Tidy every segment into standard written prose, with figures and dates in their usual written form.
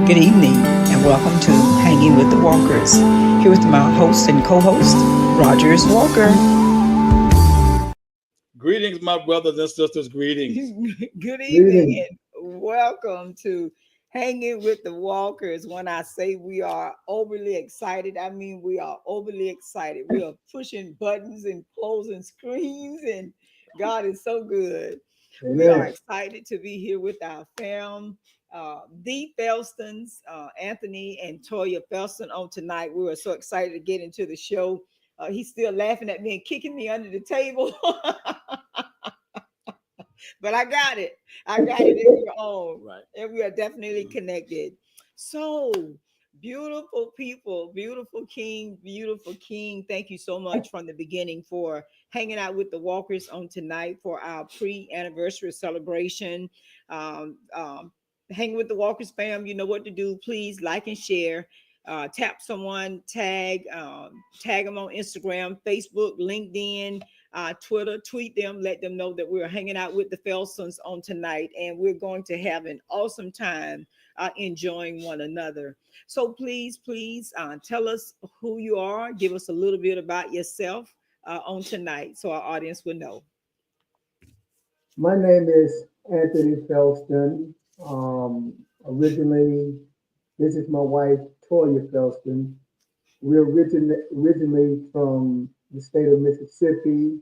Good evening, and welcome to Hanging with the Walkers. Here with my host and co-host, Rogers Walker. Greetings, my brothers and sisters. Greetings. Good evening, and welcome to Hanging with the Walkers. When I say we are overly excited, I mean we are overly excited. We are pushing buttons and closing screens, and God is so good. Amen. We are excited to be here with our fam, the Felstons, Anthony and Toya Felston on tonight. We were so excited to get into the show. He's still laughing at me and kicking me under the table. But I got it. I got it in your own. Right. And we are definitely connected. So, beautiful people, beautiful king. Thank you so much from the beginning for hanging out with the Walkers on tonight for our pre-anniversary celebration. Hang with the Walkers fam. You know what to do. Please like and share. Tap someone, tag them on Instagram, Facebook, LinkedIn, Twitter, tweet them, let them know that we're hanging out with the Felsons on tonight, and we're going to have an awesome time enjoying one another. So please tell us who you are. Give us a little bit about yourself on tonight so our audience will know. My name is Anthony Felston. Originally, this is my wife, Toya Felston. We're originally from the state of Mississippi.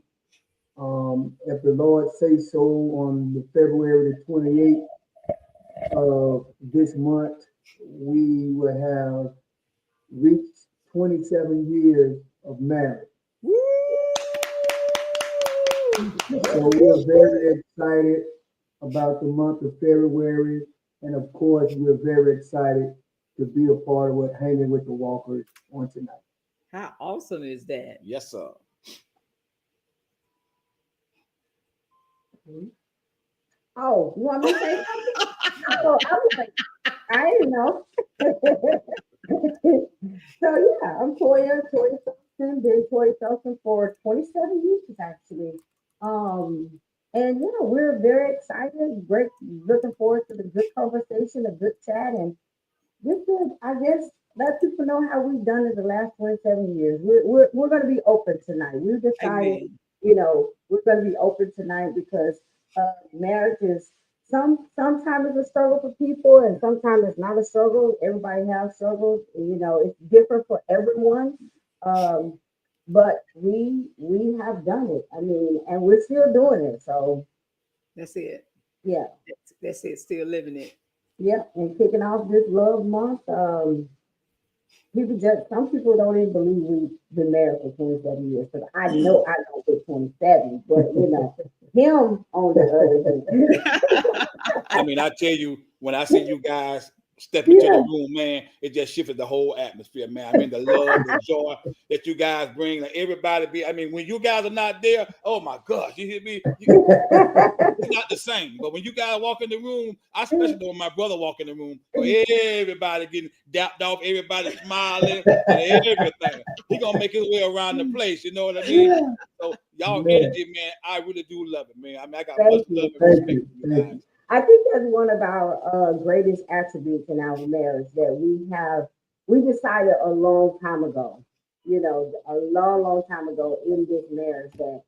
If the Lord say so, on the February the 28th of this month, we will have reached 27 years of marriage. So we're very excited about the month of February. And of course, we're very excited to be a part of what Hanging with the Walkers on tonight. How awesome is that? Yes, sir. Oh, you want me to say something? Oh, I was like, I didn't know. So yeah, I'm Toya Felston, been Toya Felston for 27 years actually. And we're very excited, great, looking forward to the good conversation, a good chat, and just to, I guess, let people know how we've done it the last 27 years. We're going to be open tonight. We decided, Amen. we're going to be open tonight because marriage is sometimes it's a struggle for people, and sometimes it's not a struggle. Everybody has struggles. It's different for everyone. But we have done it. I mean, and we're still doing it. So That's it. yeah, That's it. Still living it. yeah. And kicking off this love month, some people don't even believe we've been married for 27 years. Because I know I don't get 27, but him on the other hand. I mean, I tell you, when I see you guys step into the room, man, it just shifted the whole atmosphere, man. I mean, the love, the joy that you guys bring, like everybody when you guys are not there, oh my gosh, you hear me? It's not the same. But when you guys walk in the room, I especially know when my brother walk in the room, everybody getting dapped off, everybody smiling and everything. He gonna make his way around the place, you know what I mean? So y'all energy, man, I really do love it, man. I mean, I got much love and respect for you guys. I think that's one of our greatest attributes in our marriage that we decided a long time ago, a long time ago in this marriage that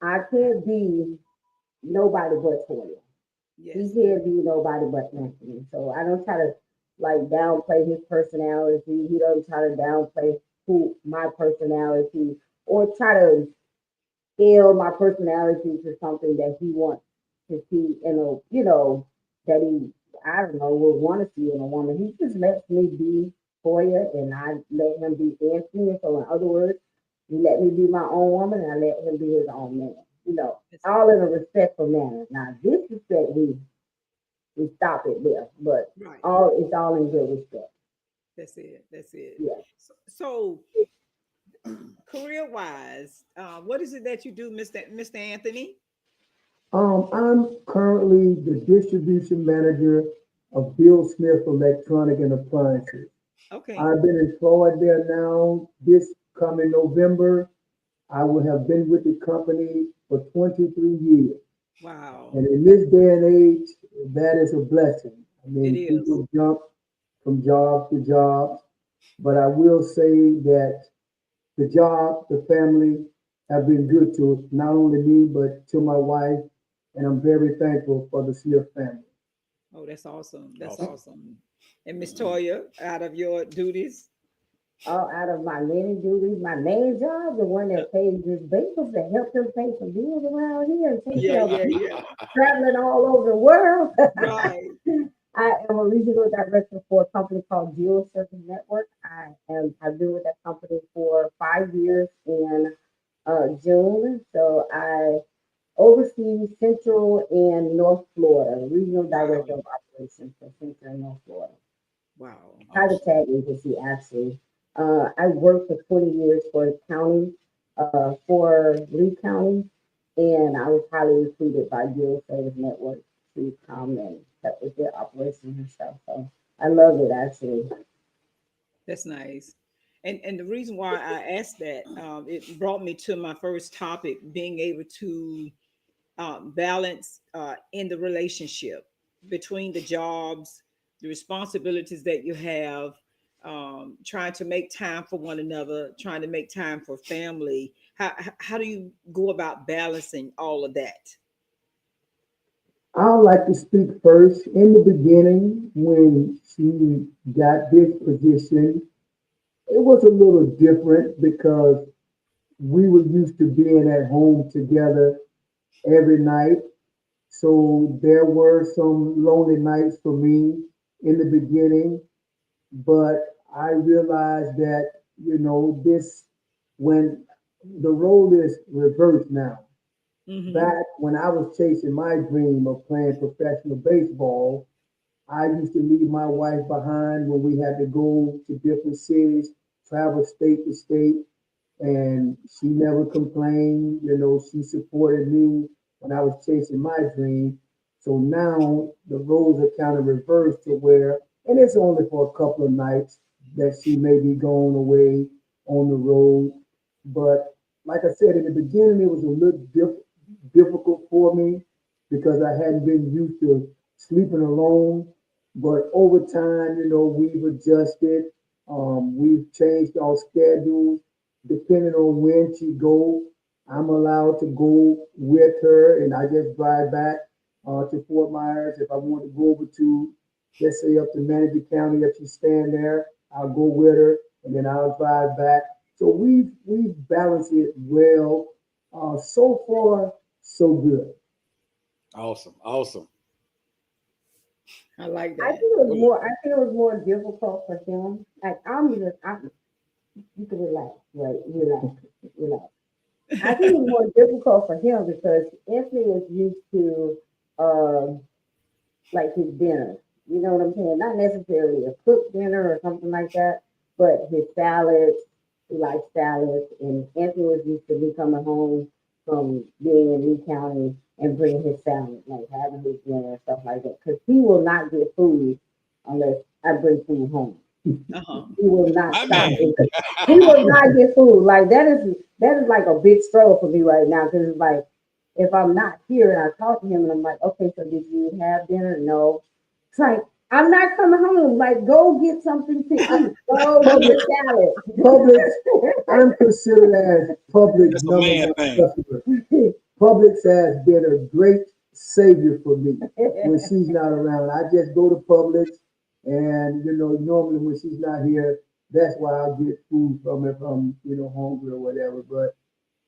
I can't be nobody but Toya. Yes. He can't be nobody but Anthony. So I don't try to downplay his personality. He doesn't try to downplay my personality or try to scale my personality to something that he wants to see that he, I don't know, would want to see in a woman. He just lets me be Toya and I let him be Anthony. So in other words, he let me be my own woman and I let him be his own man. All in a respectful manner. Now disrespect we stop it there, but Right. it's all in good respect. That's it. Yeah. So career-wise, what is it that you do, Mr. Anthony? I'm currently the distribution manager of Bill Smith Electronic and Appliances. Okay. I've been employed there now. This coming November, I will have been with the company for 23 years. Wow. And in this day and age, that is a blessing. I mean, It is. people jump from job to job. But I will say that the job, the family have been good to not only me, but to my wife. And I'm very thankful for the Smith family. Oh, that's awesome. That's Awesome. awesome. And Miss Toya, out of your duties. All out of my many duties, my main job, the one Uh, that pays this bills to help them pay some bills around here and take Yeah, care of yeah, yeah. people traveling all over the world. Right. I am a regional director for a company called Geo Service Network. I've been with that company for 5 years in June. So I oversee Central and North Florida, regional Wow. director of operations for Central and North Florida. Wow. Private Awesome. tag agency actually. I worked for 20 years for the county, for Lee County, and I was highly recruited by Geo Service Network to come and help with their operations and stuff. So I love it actually. That's nice. And the reason why I asked that, it brought me to my first topic, being able to balance in the relationship between the jobs, the responsibilities that you have, trying to make time for one another, trying to make time for family. How do you go about balancing all of that? I would like to speak first. In the beginning, when she got this position, it was a little different because we were used to being at home together every night. So there were some lonely nights for me in the beginning, but I realized that, this, when the role is reversed now. Mm-hmm. Back when I was chasing my dream of playing professional baseball, I used to leave my wife behind when we had to go to different cities, travel state to state, and she never complained. She supported me when I was chasing my dream. So now the roles are kind of reversed to where, and it's only for a couple of nights that she may be going away on the road. But like I said, in the beginning, it was a little difficult for me because I hadn't been used to sleeping alone. But over time, we've adjusted. We've changed our schedules depending on when she go. I'm allowed to go with her, and I just drive back to Fort Myers. If I want to go over to, let's say, up to Manatee County, if she's staying there, I'll go with her, and then I'll drive back. So we've balanced it well. So far, so good. Awesome. Awesome. I like I that. think it was Go ahead. more. I think it was more difficult for him. Like you can relax, right? Relax. I think it was more difficult for him because Anthony was used to um like his dinner. You know what I'm saying? Not necessarily a cooked dinner or something like that, but his salads. He likes salads, and Anthony was used to me coming home from being in Lee County and bringing his salad, like having his dinner and stuff like that. Because he will not get food unless I bring food home. Uh-huh. He will not My stop. man. He will not get food. Like that is like a big struggle for me right now because it's like if I'm not here and I talk to him and I'm like, okay, so did you have dinner? No. It's like I'm not coming home. Like go get something to eat. Go get Publix, a salad. Publix, I'm considered as Publix That's a number man one thing. customer. Publix has been a great savior for me when she's not around. I just go to Publix, and normally when she's not here, that's why I'll get food from if I'm hungry or whatever. But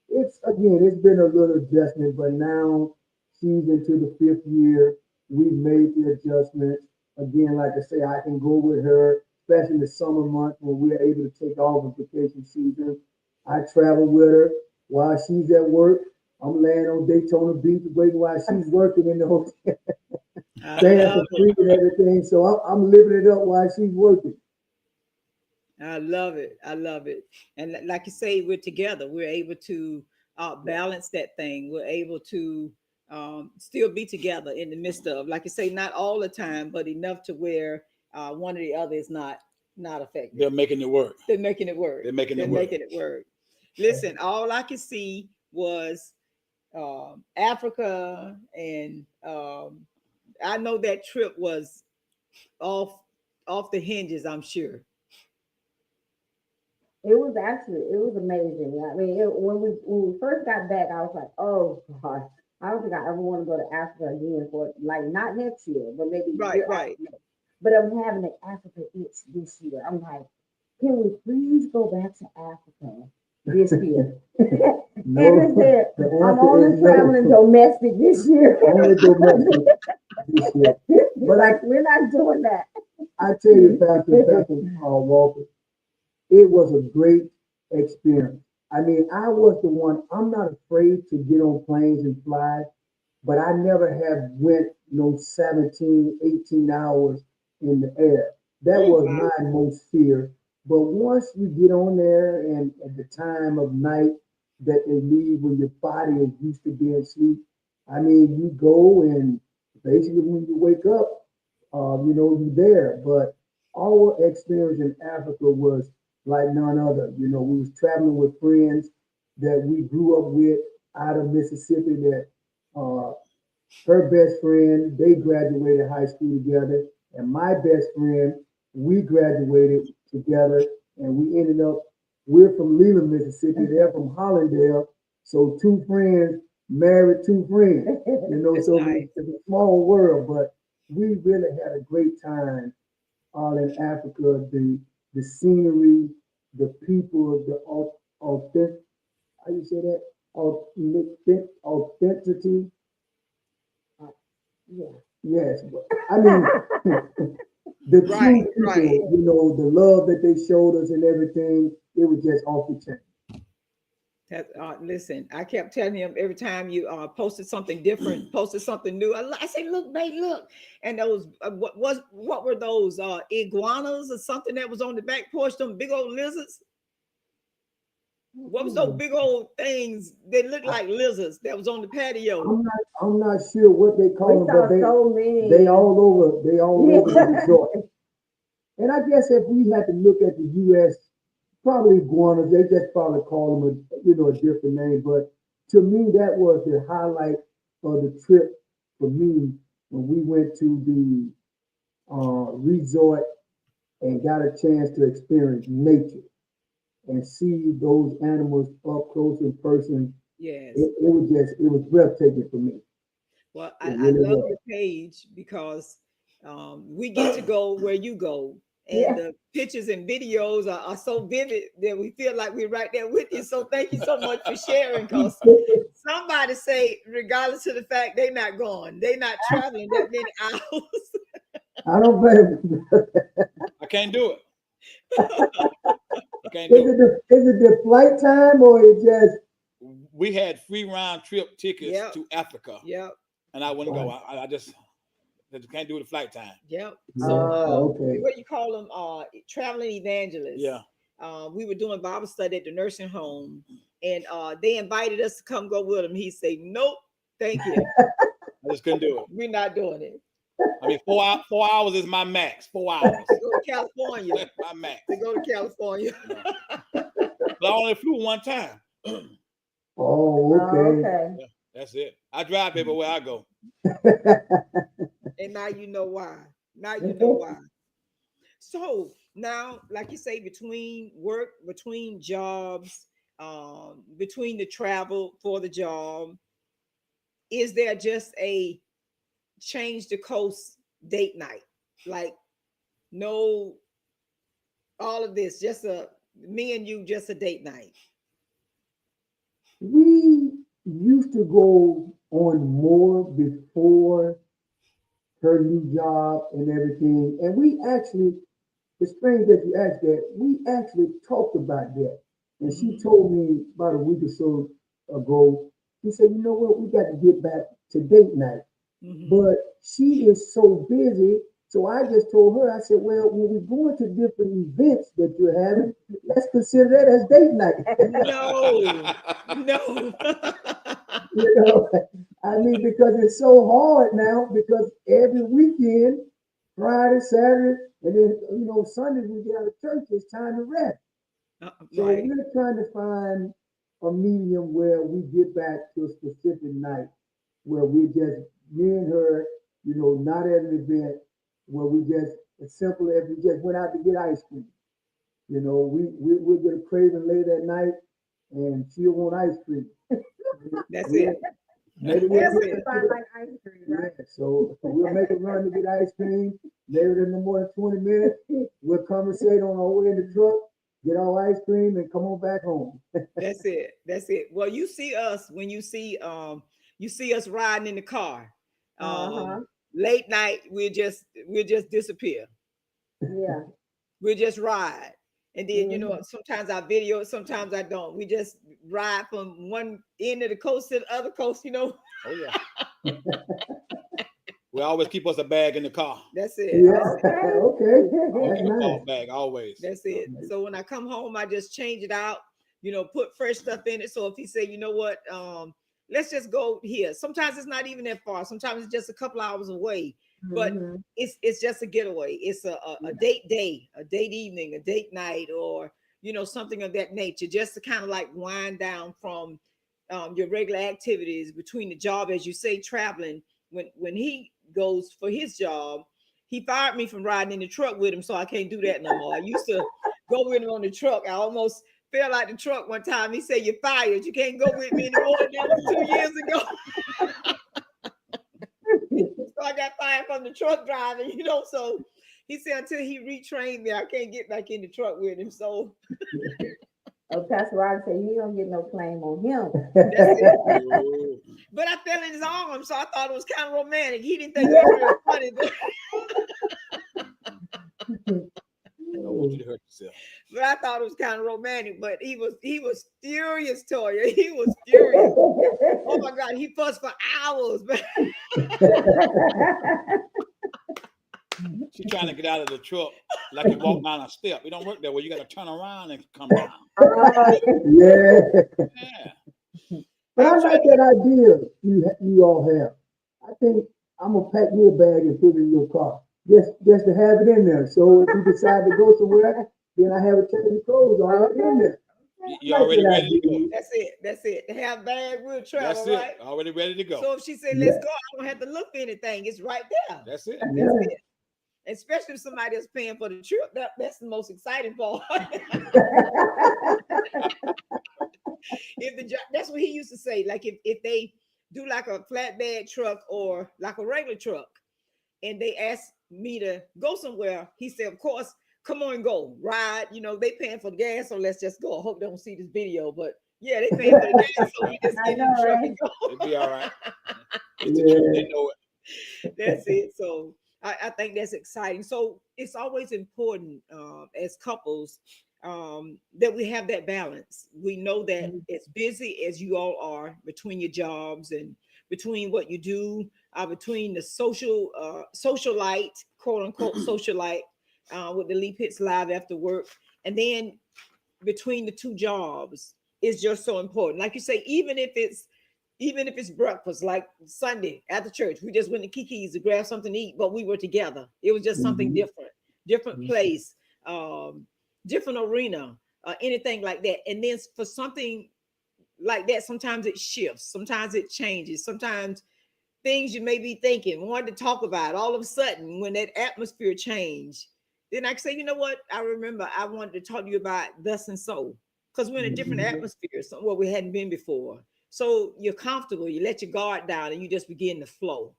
it's been a little adjustment, but now she's into the fifth year. We've made the adjustments. Again, like I say, I can go with her, especially in the summer months when we're able to take off of vacation season. I travel with her while she's at work. I'm laying on Daytona Beach waiting while she's working in the hotel, I staying for love it. free and everything. So I'm living it up while she's working. I love it. I love it. And like you say, we're together. We're able to balance that thing. We're able to still be together in the midst of, like you say, not all the time, but enough to where one or the other is not affected. They're making it work. They're making it work. They're making They're it work. making it work. Listen, all I could see was Africa, and I know that trip was off off the hinges, I'm sure. It was amazing. I mean, when we first got back, I was like, oh God, I don't think I ever want to go to Africa again for like not next year, but maybe the Right, year right. after next. But I'm having an Africa itch this year. I'm like, can we please go back to Africa this year? No, And said, the I'm answer only is traveling no. domestic this year. Only domestic this year. But like, we're not doing that. I tell you, Pastor Walker, it was a great experience. I mean, I was the one, I'm not afraid to get on planes and fly, but I never have went no 17, 18 hours in the air. That Oh was wow. my most fear. But once you get on there and at the time of night that they leave when your body is used to being asleep, I mean, you go and basically when you wake up, you're there. But our experience in Africa was like none other. We was traveling with friends that we grew up with out of Mississippi that uh, her best friend, they graduated high school together, and my best friend, we graduated together, and we ended up, we're from Leland, Mississippi, they're from Hollandale, so two friends married two friends, That's so nice. it's a small world, but we really had a great time all in Africa, the scenery, the people, the authentic, how you say that? Authenticity. Yeah. Yes, but I mean the Right, true right. people, the love that they showed us and everything, it was just off the chain. That, listen, I kept telling him every time you posted something different, posted something new. I say, look, babe, look. And those, what were those iguanas or something that was on the back porch? Them big old lizards. What was those Mm-mm. big old things? They looked I, like lizards that was on the patio. I'm not sure what they We call them, but saw so they many. all over the resort. And I guess if we had to look at the U.S., probably iguanas, they just probably call them a different name. But to me, that was the highlight of the trip for me when we went to the resort and got a chance to experience nature and see those animals up close in person. Yes. It was breathtaking for me. Well, It I really love was. your page because we get to go where you go. And Yeah. the pictures and videos are so vivid that we feel like we're right there with you. So thank you so much for sharing. Because somebody say, regardless of the fact they're not going, they're not traveling that many hours. I don't blame you. I can't do it. I can't Is do it the flight time or it just it. We had free round trip tickets Yep, to Africa, yep, and I wouldn't go. wow? I just can't do the flight time. yep. So Oh, okay. what you call them? Traveling Yeah, evangelists. We were doing Bible study at the nursing home, and they invited us to come go with them. He said, "Nope, thank you. I just couldn't do it. We're not doing it." I mean, 4 hours is my max. 4 hours, To go to California. my max. To go to California. You know. But I only flew one time. Oh, Oh, okay. okay. Yeah, that's it. I drive everywhere I go. And now you know why. Now you know why. So now, like you say, between work, between jobs, between the travel for the job, is there just a change the coast date night? Like no, all of this, just a me and you, just a date night. We used to go on more before her new job and everything, and we actually. It's strange that you asked that. We actually talked about that, and she Mhm. told me about a week or so ago. She said, "You know what? We got to get back to date night." Mhm. But she is so busy. So I just told her, I said, well, when we're going to different events that you're having, let's consider that as date night. No, no. you know, I mean, because it's so hard now, because every weekend, Friday, Saturday, and then, Sundays we get out of church, it's time to rest. So Right. we're trying to find a medium where we get back to a specific night where we just me and her, not at an event where we just as simple as we just went out to get ice cream. You know, we'll get a craving late at night and she'll want ice cream. That's We'll- it. Maybe we'll That's get it. Like ice cream, right? yeah, so we'll make a run to get ice cream. Maybe in no more than 20 minutes. We'll conversate on our way in the truck, get our ice cream, and come on back home. That's it. That's it. Well, you see us when you see us riding in the car. Uh-huh. Late night, we'll just disappear. Yeah. We'll just ride. And then, you Mhm. know, sometimes I video it, sometimes I don't. We just ride from one end of the coast to the other coast, you know. Oh yeah. We always keep us a bag in the car. That's it. Yeah, That's it. okay. Always That's keep a nice. cloth bag, always. That's it. So when I come home, I just change it out, you know, put fresh stuff in it. So if he say, you know what, let's just go here. Sometimes it's not even that far. Sometimes it's just a couple hours away. But Mhm. it's just a getaway. It's a date day, a date evening, a date night, or you know, something of that nature, just to kind of like wind down from your regular activities between the job, as you say, traveling. When he goes for his job, he fired me from riding in the truck with him, so I can't do that no more. I used to go with him on the truck. I almost fell out the truck one time. He said, "You're fired. You can't go with me anymore." That was 2 years ago. So I got fired from the truck driving, you know. So he said until he retrained me, I can't get back in the truck with him. So Oh, Pastor Roger said you don't get no claim on him. that's it. Oh, But I fell in his arms, so I thought it was kind of romantic. He didn't think it was real funny, I don't want you to hurt yourself. but I thought it was kind of romantic. But he was furious, Toya. He was furious. Oh my God, he fussed for hours. But She's trying to get out of the truck like you walk down a step. It don't work that way. You got to turn around and come down. Yeah. Yeah. But I I'm like trying that idea you all have. I think I'm gonna pack me a bag and put it in your car. Just to have it in there. So if you decide to go somewhere, then I have a change of clothes already in there. You I like already that ready to go. idea. That's it. That's it. To have bag, we'll travel, That's right? it. Already ready to go. So if she said, Yeah. let's go, I don't have to look for anything. It's right there. That's it. That's Yeah. it. Especially if somebody is paying for the trip. That's the most exciting part. That's what he used to say. Like if they do like a flatbed truck or like a regular truck, and they ask me to go somewhere, he said, of course, come on, go ride. You know, they paying for the gas, so let's just go. I hope they don't see this video, but yeah, they paying for the gas, so we just I get in the know, truck right? and go. It'll be all right. It's the Yeah. truth. They know it. That's it. So I think that's exciting. So it's always important as couples that we have that balance. We know that as busy as you all are between your jobs and between what you do, between the socialite, quote unquote socialite, with the Leap Hits Live after work, and then between the two jobs is just so important. Like you say, even if it's breakfast, like Sunday after church, we just went to Kiki's to grab something to eat, but we were together. It was just something Mhm. different place, different arena, anything like that. And then for something like that, sometimes it shifts, sometimes it changes, sometimes things you may be thinking, wanted to talk about, all of a sudden, when that atmosphere changed, then I can say, you know what? I remember I wanted to talk to you about thus and so, because we're in a different Mhm. atmosphere, somewhere we hadn't been before. So you're comfortable, you let your guard down, and you just begin to flow.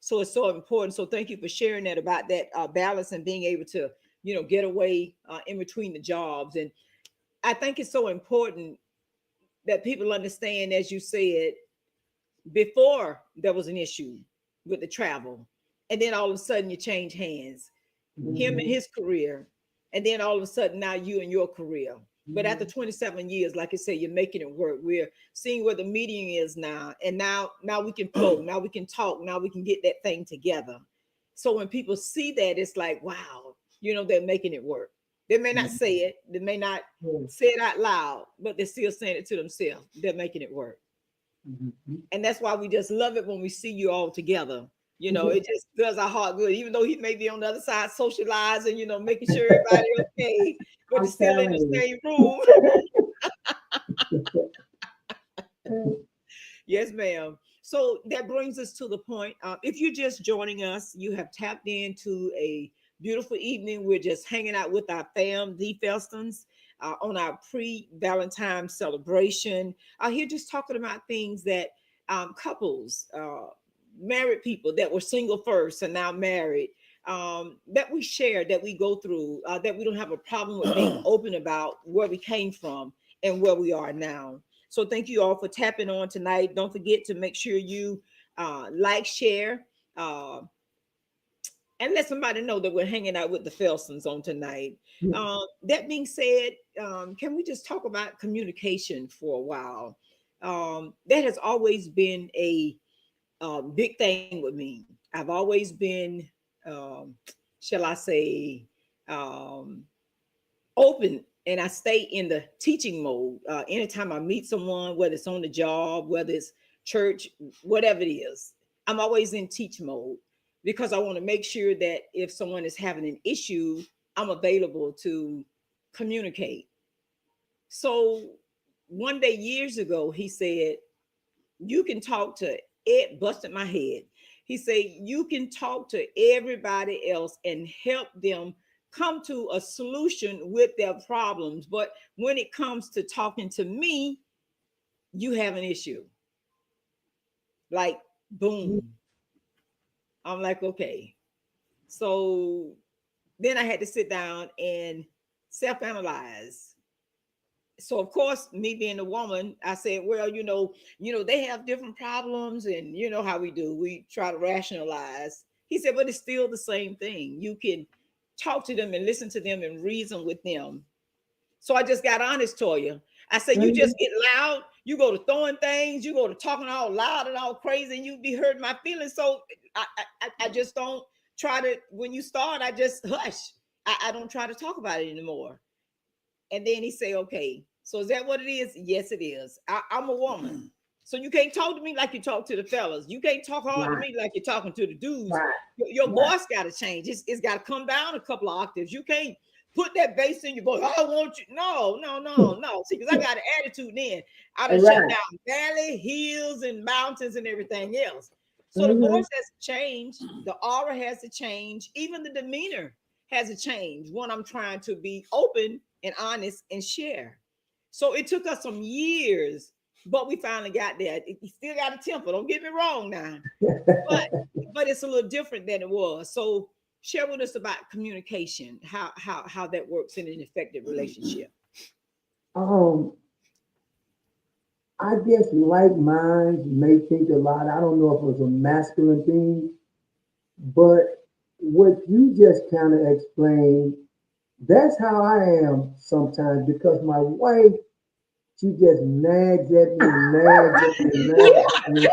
So it's so important. So thank you for sharing that about that balance and being able to, you know, get away in between the jobs. And I think it's so important that people understand, as you said, before there was an issue with the travel, and then all of a sudden you change hands, him and Mhm. his career, and then all of a sudden now you and your career. But after Mhm. 27 years, like I said, you're making it work. We're seeing where the meeting is now, and now we can flow, now we can talk, now we can get that thing together. So when people see that, it's like, wow, you know, they're making it work. They may not say it, they may not Yeah. say it out loud, but they're still saying it to themselves. They're making it work. Mhm. And that's why we just love it when we see you all together. You know, it just does our heart good, even though he may be on the other side socializing, you know, making sure everybody okay, but I'm it's still in telling the you. same room. Yes, ma'am. So that brings us to the point. If you're just joining us, you have tapped into a beautiful evening. We're just hanging out with our fam, the Felstons, on our pre-Valentine celebration. Here just talking about things that couples, married people that were single first and now married, that we share, that we go through, that we don't have a problem with being open about where we came from and where we are now. So thank you all for tapping on tonight. Don't forget to make sure you like, share, uh, and let somebody know that we're hanging out with the Felsons on tonight. That being said, can we just talk about communication for a while? That has always been a big thing with me. I've always been, um, shall I say, um, open, and I stay in the teaching mode. Anytime I meet someone, whether it's on the job, whether it's church, whatever it is, I'm always in teach mode because I want to make sure that if someone is having an issue, I'm available to communicate. So one day years ago, he said, you can talk to it, busted my head. He said, you can talk to everybody else and help them come to a solution with their problems. But when it comes to talking to me, you have an issue. Like, boom. I'm like, okay. So then I had to sit down and self analyze. So of course, me being a woman, I said, well, they have different problems, and you know how we do. We try to rationalize. He said, but it's still the same thing. You can talk to them and listen to them and reason with them. So I just got honest, Toya. I said, you just get loud, you go to throwing things, you go to talking all loud and all crazy, and you be hurting my feelings. So I just don't try to, when you start, I just hush. I don't try to talk about it anymore. And then he say, okay, so is that what it is? Yes, it is. I'm a woman. So you can't talk to me like you talk to the fellas. You can't talk hard to me like you're talking to the dudes. Right. Your voice got to change. It's got to come down a couple of octaves. You can't put that bass in your voice. I want you. No, no, no, no. See, because I got an attitude then. I done shut down valley, hills, and mountains and everything else. So the voice has to change. The aura has to change. Even the demeanor has to change when I'm trying to be open and honest and share. So it took us some years, but we finally got there. He still got a temper. Don't get me wrong now, but it's a little different than it was. So share with us about communication, how that works in an effective relationship. Um, I guess like minds may think a lot. I don't know if it was a masculine thing, but what you just kind of explained, that's how I am sometimes because my wife, she just nags at me, nags at me, nags at me.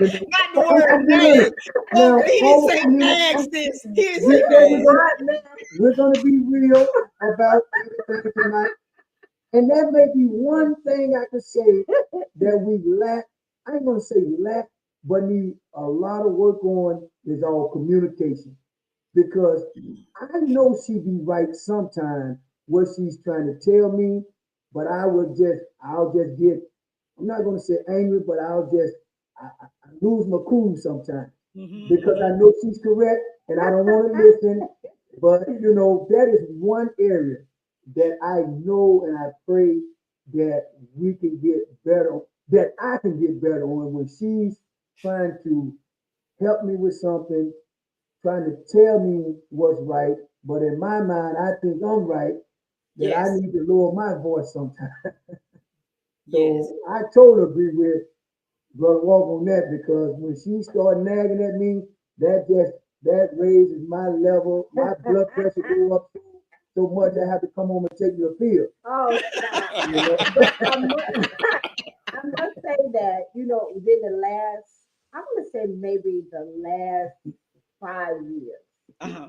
Not the word nag. Now, He didn't say nags this. He didn't say we're gonna be real about everything tonight. And that may be one thing I could say that we lack. I ain't gonna say lack, but need a lot of work on is our communication. Because I know she be right sometimes what she's trying to tell me, but I'll just get, I'm not gonna say angry, but I lose my cool sometimes because I know she's correct and I don't want to listen. But that is one area that I know and I pray that we can get better, that I can get better on when she's trying to help me with something, trying to tell me what's right, but in my mind, I think I'm right, that I Yes. need to lower my voice sometimes. Yes. So I totally agree with Brother Walk on that because when she started nagging at me, that raises my level, my blood pressure go up so much I have to come home and take me a pill. Oh, stop. But I must say that, within the last, I want to say maybe the last 5 years, Uh-huh.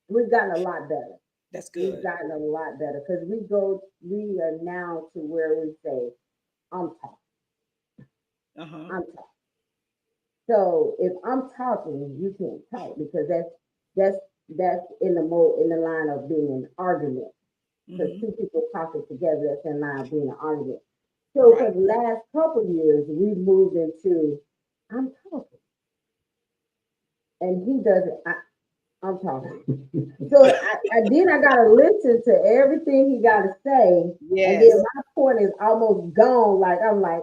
we've gotten a lot better. That's We've good. gotten a lot better because we are now to where we say, I'm talking, Uh-huh. I'm talking. So if I'm talking, you can't talk because that's that's in the line of being an argument. Because Mm-hmm. two people talking together, that's in line of being an argument. So for Right. the last couple of years, we moved into I'm talking, and he doesn't. I'm talking. So then I gotta listen to everything he gotta say, and then Yes. my point is almost gone. Like I'm like,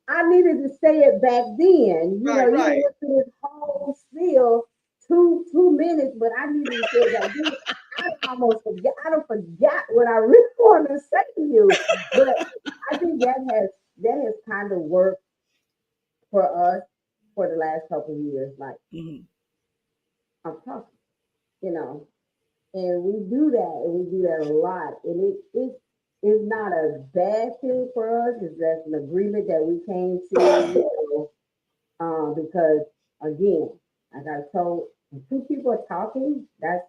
I needed to say it back then. You know, Right, you right. went through this whole spiel, two minutes, but I needed to say it back then. I almost forgot. I don't forgot what I really wanted to say to you, but I think that has kind of worked for us for the last couple of years. Like Mhm. I'm talking, you know. And we do that, and we do that a lot. And it's not a bad thing for us. It's just an agreement that we came to, because again, like I told, when two people are talking, that's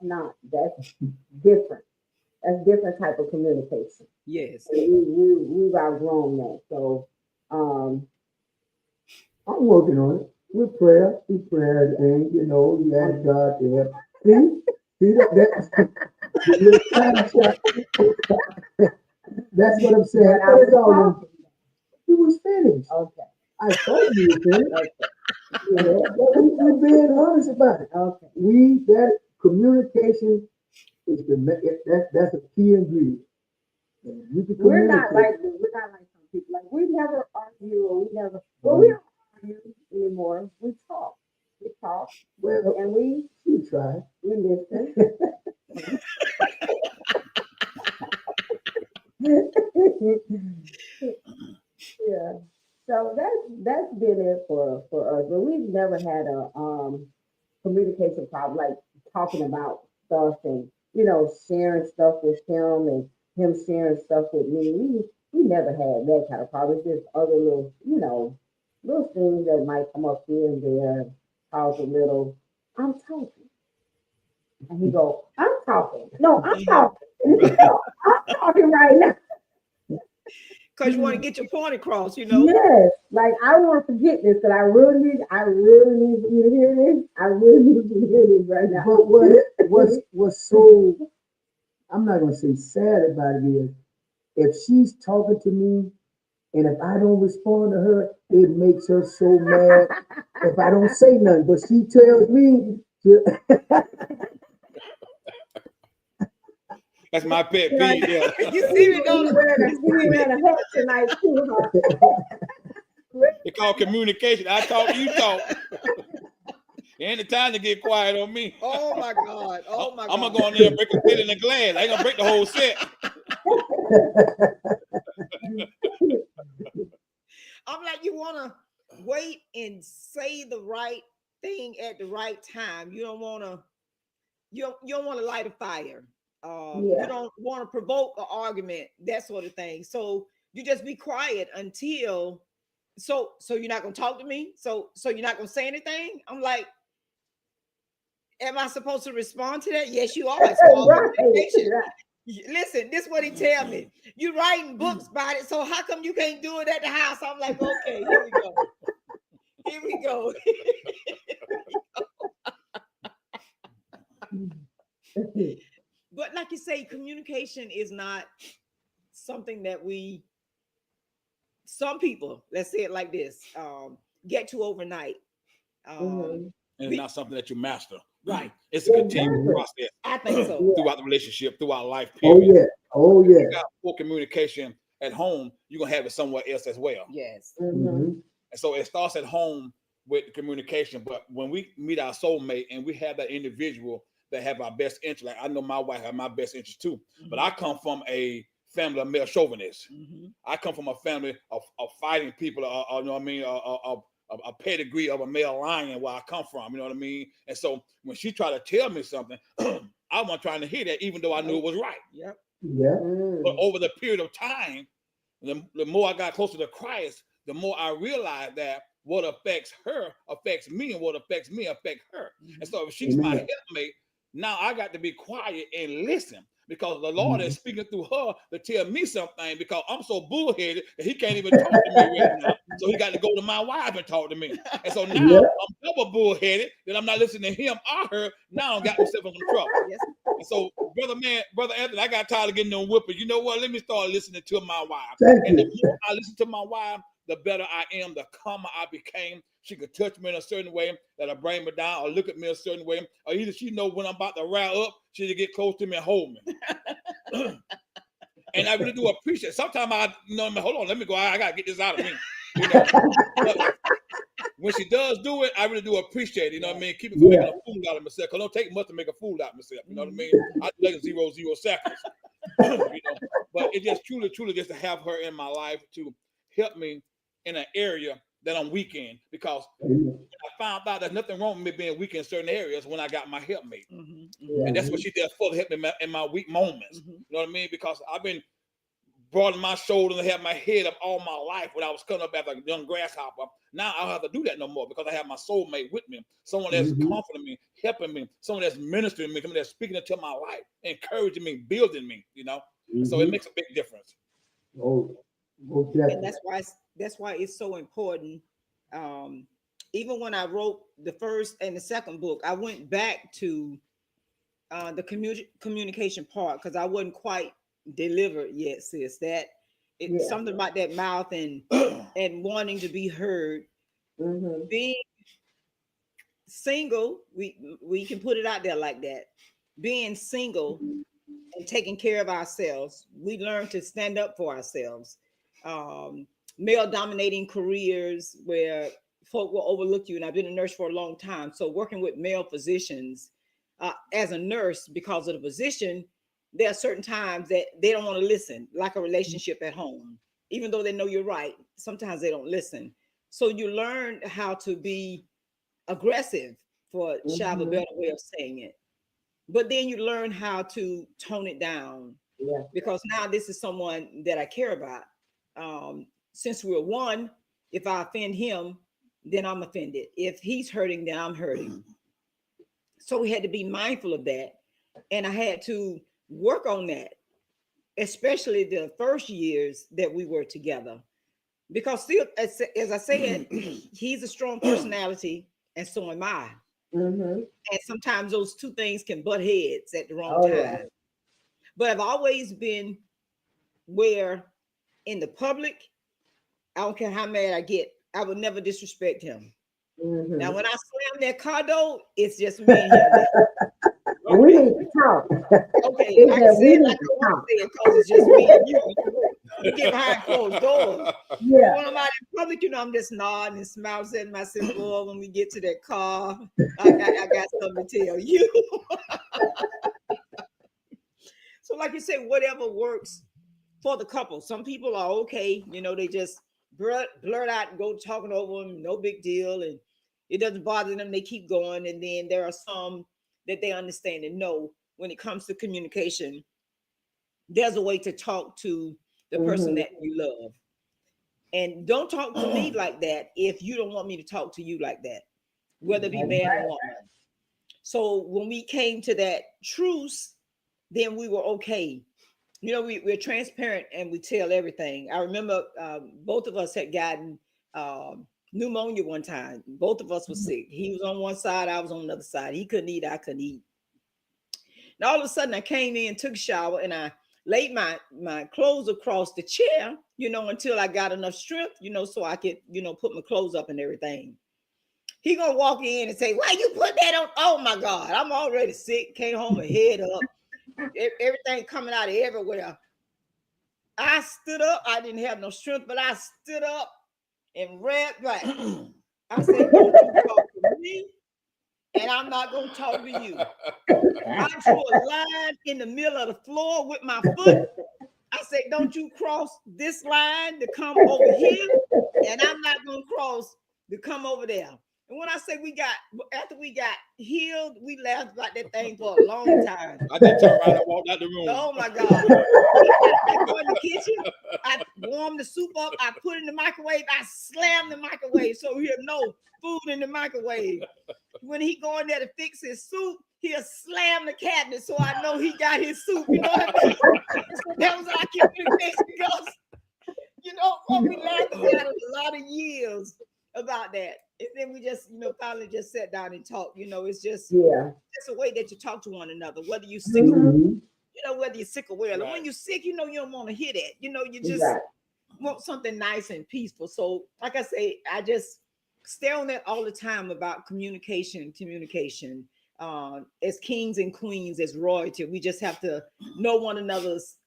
different. That's different type of communication. Yes. And we've outgrown that. So, um, I'm working on it with prayer, and you ask God to help. See that the little time shot. That's what I'm saying. but I was All them. talking. You was finished. Okay, I told you was finished. okay, You yeah, know, but we're being honest about it. okay. That communication is that's a key ingredient. You can communicate. We're not like some people. Like we never argue or we never. Well, we don't argue anymore. We talk. We talk, Well, and we you try. we listen. Yeah. So that's been it for us. But we've never had a communication problem, like talking about stuff and sharing stuff with him and him sharing stuff with me. We never had that kind of problem. It's just other little little things that might come up here and there and cause a little. I'm talking, and he go, I'm talking. No, I'm Mhm. talking. Right. No, I'm talking right now. Because you want to get your point across. Yes, like I want to forget this because I really need you to hear this. I really need you to hear this right now. But what's so I'm not gonna say sad about it is if she's talking to me and if I don't respond to her, it makes her so mad if I don't say nothing. But she tells me, That's my pet Right. peeve. Yeah. You see me, don't He be wearing a hat tonight too, huh? It's called communication. I talk, you talk. Ain't the time to get quiet on me. Oh my God. Oh my I'm gonna God. go in there and break a set in the glass. I ain't gonna break the whole set. I'm like, you want to wait and say the right thing at the right time. You don't want to light a fire. You Yeah. don't want to provoke an argument, that sort of thing. So you just be quiet until so you're not gonna talk to me. So you're not gonna say anything. I'm like, am I supposed to respond to that? Yes, you are. It's called Right. communication. Right. Listen, this is what he tell me. You writing books about it, so how come you can't do it at the house? I'm like, okay, here we go. Here we go. But like you say, communication is not something that some people, let's say it like this, get to overnight. Um, Mhm. And it's we, not something that you master. right. It's a continual Exactly. process I think so. Yeah. throughout the relationship, throughout life, oh period. yeah, oh If you yeah. got poor communication at home, you're gonna have it somewhere else as well. Yes. Mhm. Mhm. And so it starts at home with communication. But when we meet our soulmate and we have that individual that have our best interest, like I know my wife have my best interest too. But I come from a family of male chauvinists. Mhm. I come from a family of fighting people, you know what I mean, a pedigree of a male lion where I come from, you know what I mean? And so when she tried to tell me something, I wasn't trying to hear that, even though I knew it was right. Yep. Yeah. But Mm. over the period of time, the more I got closer to Christ, the more I realized that what affects her affects me, and what affects me affects her. And so if she's my Amen. helpmate, now I got to be quiet and listen because the Lord is Mhm. speaking through her to tell me something because I'm so bullheaded that he can't even talk to me right now. So he got to go to my wife and talk to me. And so now Yeah. I'm double bullheaded that I'm not listening to him or her. Now I got myself in some trouble. Yes. And so, brother Anthony, I got tired of getting them whipping. You know what? Let me start listening to my wife. Thank And the you. more I listen to my wife, the better I am, the calmer I became. She could touch me in a certain way that'll bring me down, or look at me a certain way, or either she know when I'm about to rile up, she'll get close to me and hold me. And I really do appreciate it. Sometimes hold on, let me go. I gotta get this out of me. But when she does do it, I really do appreciate it. You know what I mean? Keep it from making a fool out of myself. Because it don't take much to make a fool out of myself. You know what I mean? I do like 0 seconds. But it just truly just to have her in my life to help me in an area that I'm weak in, because I found out there's nothing wrong with me being weak in certain areas when I got my helpmate. And that's what she did for, to help me in my weak moments. You know what I mean? Because I've been broadening my shoulders and have my head up all my life when I was coming up as a young grasshopper. Now I don't have to do that no more, because I have my soulmate with me, someone that's comforting me, helping me, someone that's ministering to me, someone that's speaking into my life, encouraging me, building me, So it makes a big difference. And that's why it's so important. Even when I wrote the first and the second book, I went back to the communication part, because I wasn't quite delivered yet, sis. That it's something about that mouth and wanting to be heard. Being single, we can put it out there like that. Being single and taking care of ourselves, we learn to stand up for ourselves. Male dominating careers where folk will overlook you, and I've been a nurse for a long time, so working with male physicians as a nurse, because of the position, there are certain times that they don't want to listen, like a relationship at home. Even though they know you're right, sometimes they don't listen. So you learn how to be aggressive, for shy of a better way of saying it. But then you learn how to tone it down, because now this is someone that I care about. Since we're one, if I offend him, then I'm offended. If he's hurting, then I'm hurting. So we had to be mindful of that. And I had to work on that, especially the first years that we were together. Because still, as I said, he's a strong personality, and so am I. And sometimes those two things can butt heads at the wrong time. But I've always been where in the public, I don't care how mad I get, I would never disrespect him. Now, when I slam that car door, it's just me and him. We need to talk. Okay, I can say it like I want to say it, because it's just me and you. You get behind closed doors. Yeah. When I'm out in public, I'm just nodding and smiling at myself. Boy, when we get to that car, I got something to tell you. So, like you say, whatever works for the couple. Some people are okay, they just blurt out and go talking over them, no big deal, and it doesn't bother them. They keep going. And then there are some that they understand and know when it comes to communication, there's a way to talk to the person that you love. And don't talk to me like that if you don't want me to talk to you like that, whether it be man or woman. So when we came to that truce, then we were okay. We're transparent and we tell everything. I remember both of us had gotten pneumonia one time. Both of us were sick. He was on one side, I was on the other side. He couldn't eat, I couldn't eat. And all of a sudden I came in, took a shower, and I laid my clothes across the chair, until I got enough strength, so I could, put my clothes up and everything. He gonna walk in and say, "Why you put that on?" Oh my God, I'm already sick. Came home and head up, everything coming out of everywhere. I stood up. I didn't have no strength, but I stood up and ran back. I said, "Don't you talk to me, and I'm not gonna talk to you." I drew a line in the middle of the floor with my foot. I said, "Don't you cross this line to come over here, and I'm not gonna cross to come over there." And when I say after we got healed, we laughed about that thing for a long time. I just turned around and walked out the room. Oh my God. I go in the kitchen, I warm the soup up, I put it in the microwave, I slam the microwave so we have no food in the microwave. When he go in there to fix his soup, he'll slam the cabinet so I know he got his soup. You know what I mean? So that was our communication, because we laughed about it a lot of years about that. And then we just, finally just sat down and talked. It's just it's a way that you talk to one another, whether you're sick whether you're sick or well. And when you're sick, you don't want to hear that. You just want something nice and peaceful. So, like I say, I just stay on that all the time about communication. As kings and queens, as royalty, we just have to know one another's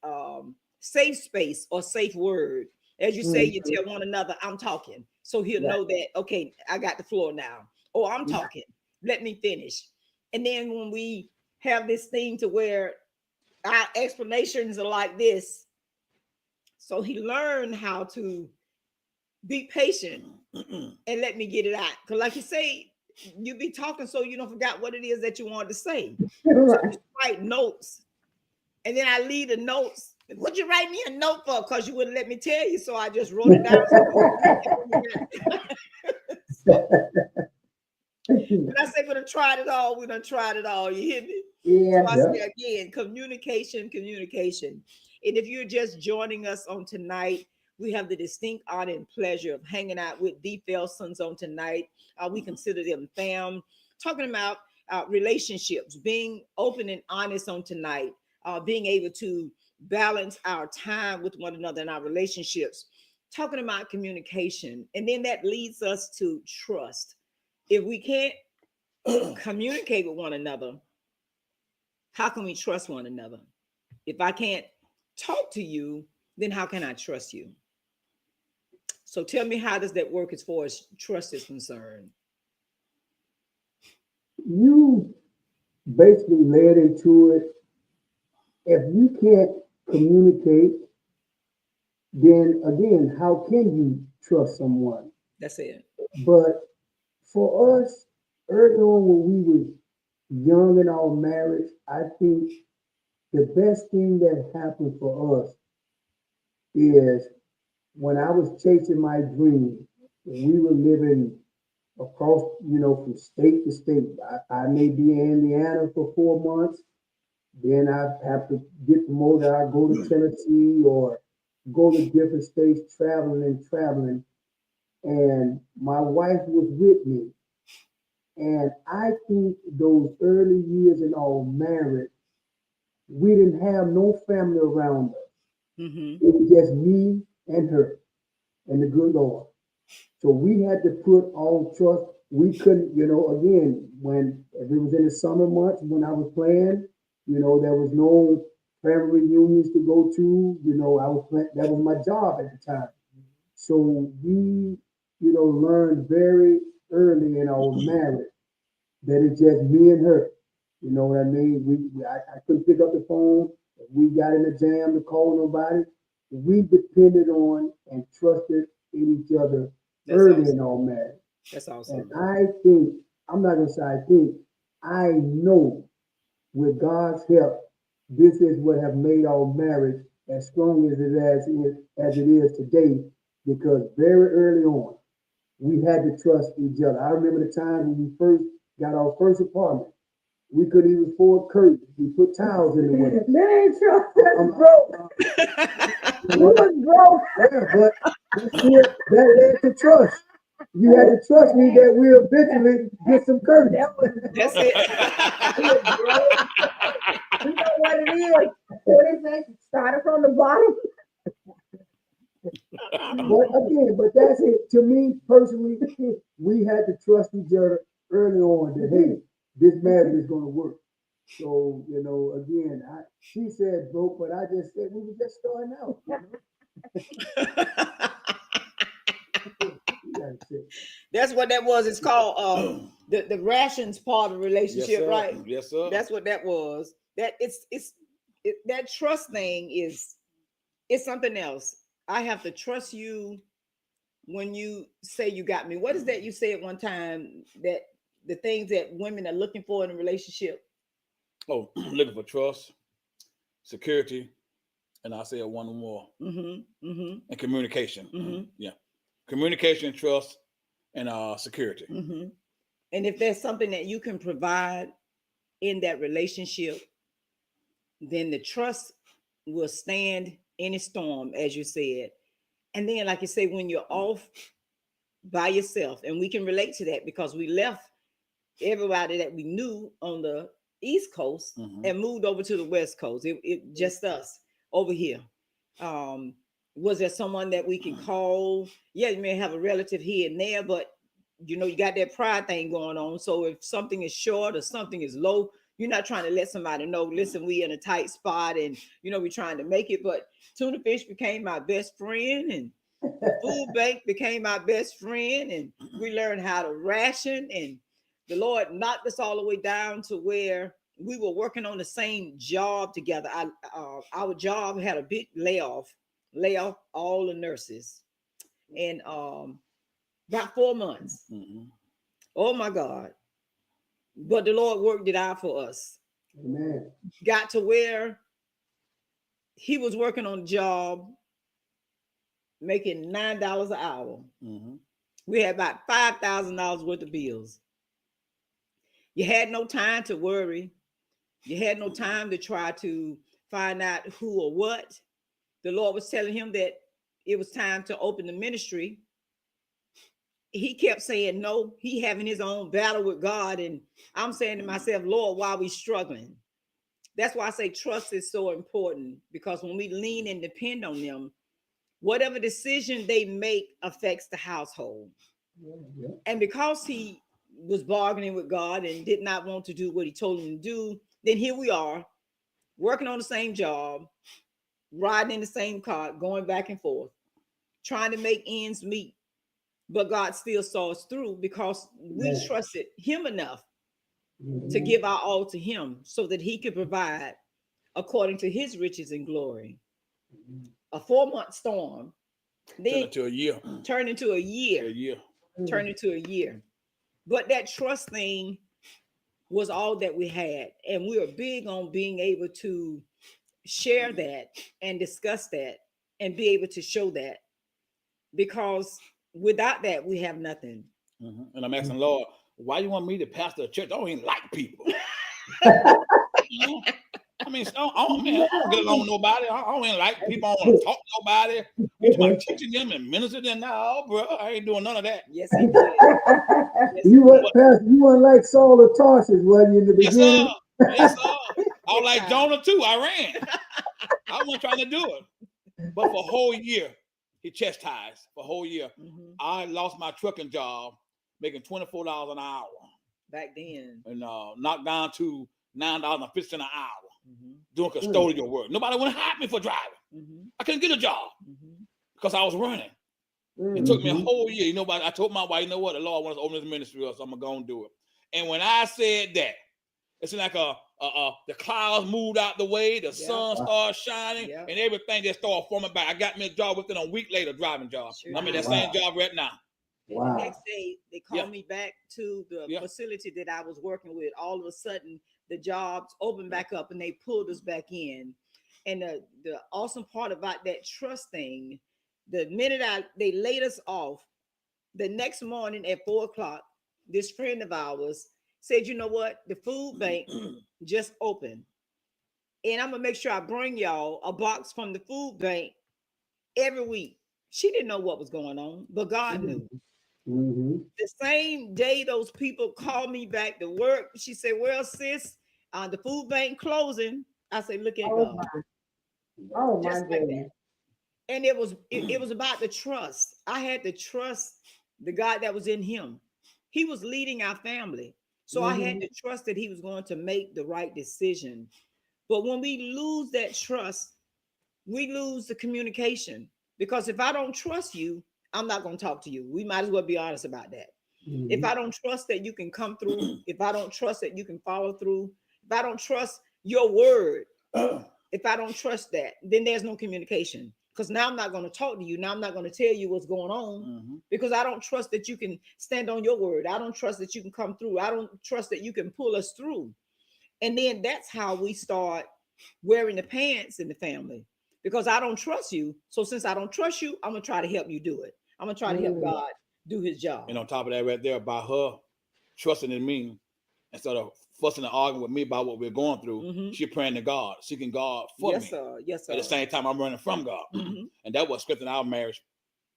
safe space or safe word. As you say, you tell one another, I'm talking. So he'll know that, okay, I got the floor now. Or I'm talking. Let me finish. And then when we have this thing to where our explanations are like this, so he learned how to be patient and let me get it out. Because, like you say, you be talking so you don't forget what it is that you wanted to say. So Right. you write notes, and then I leave the notes. Would you write me a note for? Because you wouldn't let me tell you, so I just wrote it down. When I say we done tried it all, we done tried it all. You hear me? Yeah. So I say again, communication. And if you're just joining us on tonight, we have the distinct honor and pleasure of hanging out with the Felstons on tonight. We consider them fam. Talking about relationships, being open and honest on tonight, being able to balance our time with one another in our relationships. Talking about communication. And then that leads us to trust. If we can't communicate with one another, how can we trust one another? If I can't talk to you, then how can I trust you? So tell me, how does that work as far as trust is concerned? You basically led into it. If you can't communicate, then again, how can you trust someone? That's it. But for us, early on when we were young in our marriage, I think the best thing that happened for us is when I was chasing my dream. We were living across, from state to state. I may be in Indiana for 4 months, then I have to get promoted. I go to Tennessee or go to different states, traveling and traveling. And my wife was with me. And I think those early years in our marriage, we didn't have no family around us. Mm-hmm. It was just me and her and the good Lord. So we had to put all trust. We couldn't, again, when if it was in the summer months when I was playing, there was no family reunions to go to. I was playing, that was my job at the time. So we, learned very early in our marriage that it's just me and her. You know what I mean? I couldn't pick up the phone. If we got in a jam to call nobody. We depended on and trusted in each other That's early awesome. in our marriage. That's And awesome. I think, I'm not gonna say I think, I know with God's help, this is what have made our marriage as strong as it is today, because very early on, we had to trust each other. I remember the time when we first got our first apartment. We couldn't even afford curtains. We put towels in the window. That ain't trust. That's broke. We was broke. Yeah, but still, that led to trust. You had to trust me that we'll eventually get some curtains. That's it. You know what it is? What is that? Started from the bottom. But that's it. To me personally, we had to trust each other early on that hey, this marriage is going to work. So again, she said broke, but I just said we were just starting out. That's what that was. It's called the rations part of the relationship, Yes, right? Yes, sir. That's what that was. That that trust thing it's something else. I have to trust you when you say you got me. What is that you said one time, that the things that women are looking for in a relationship? Oh, looking for trust, security, and I said one more. Mm-hmm. Mm-hmm. And communication. Mm-hmm. Yeah. Communication, trust, and security. Mm-hmm. And if there's something that you can provide in that relationship, then the trust will stand any storm, as you said. And then, like you say, when you're off by yourself, and we can relate to that because we left everybody that we knew on the East Coast and moved over to the West Coast. It just us over here. Was there someone that we can call? Yeah, you may have a relative here and there, but you know, you got that pride thing going on. So if something is short or something is low, you're not trying to let somebody know, listen, we in a tight spot and you know we're trying to make it. But tuna fish became my best friend, and the food bank became my best friend, and we learned how to ration. And the Lord knocked us all the way down to where we were working on the same job together. Our job had a big lay off all the nurses, and about 4 months. Mm-hmm. Oh my God! But the Lord worked it out for us. Amen. Got to where he was working on a job, making $9 an hour. Mm-hmm. We had about $5,000 worth of bills. You had no time to worry. You had no time to try to find out who or what. The Lord was telling him that it was time to open the ministry. He kept saying no. He having his own battle with God. And I'm saying to myself, Lord, why are we struggling? That's why I say trust is so important, because when we lean and depend on them, whatever decision they make affects the household. Yeah. And because he was bargaining with God and did not want to do what he told him to do, then here we are working on the same job, riding in the same car, going back and forth, trying to make ends meet. But God still saw us through because we Amen. trusted him enough Mhm. to give our all to him so that he could provide according to his riches and glory. A 4-month storm, Turn then into a year. turned into a A year, year. turned into a year. But that trust thing was all that we had. And we are big on being able to share that and discuss that and be able to show that, because without that, we have nothing. Mm-hmm. And I'm asking Lord, why you want me to pastor a church? I don't even like people. You know? I mean, man, I don't get along with nobody. I don't even like people. I don't want to talk to nobody. You talking about teaching them and ministering them? No, bro, I ain't doing none of that. Yes, he did. Yes, he You did. what, Pastor? You weren't like Saul of Tarsus, wasn't you, in the Yes, sir. beginning? Yes, sir. I was Big like time. Jonah too. I ran. I wasn't trying to do it. But for a whole year, he chastised. For a whole year, Mhm. I lost my trucking job, making $24 an hour, Back then. and knocked down to $9.50 an hour Mhm. doing custodial work. Nobody would hire me for driving. Mhm. I couldn't get a job Mhm. because I was running. It took me a whole year. You know, but I told my wife, you know what, the Lord wants to open this ministry up, so I'm gonna go and do it. And when I said that, it's like the clouds moved out the way, the sun started shining, Yep. and everything just started forming back. I got me a job within a week later, driving job. Sure I'm in that did. same job right now. And Wow. the next day, they called Yeah. me back to the Yeah. facility that I was working with. All of a sudden, the jobs opened back up and they pulled us back in. And the awesome part about that trust thing, the minute they laid us off, the next morning at 4 o'clock, this friend of ours said, you know what? The food bank just opened. And I'm going to make sure I bring y'all a box from the food bank every week. She didn't know what was going on, but God knew. Mm-hmm. The same day those people called me back to work, she said, well, sis, the food bank closing. I said, look at Oh God. my Just like that. goodness. And it was about the trust. I had to trust the God that was in him. He was leading our family. So I had to trust that he was going to make the right decision. But when we lose that trust, we lose the communication. Because if I don't trust you, I'm not going to talk to you. We might as well be honest about that. If I don't trust that you can come through, if I don't trust that you can follow through, if I don't trust your word, if I don't trust that, then there's no communication. Because now I'm not going to talk to you. Now I'm not going to tell you what's going on because I don't trust that you can stand on your word. I don't trust that you can come through. I don't trust that you can pull us through. And then that's how we start wearing the pants in the family, because I don't trust you. So since I don't trust you, I'm going to try to help you do it. I'm going to try to help God do his job. And on top of that, right there, by her trusting in me, instead of fussing and arguing with me about what we're going through, she praying to God, seeking God for Yes, me. sir. Yes, sir. At the same time, I'm running from God. And that was strengthening our marriage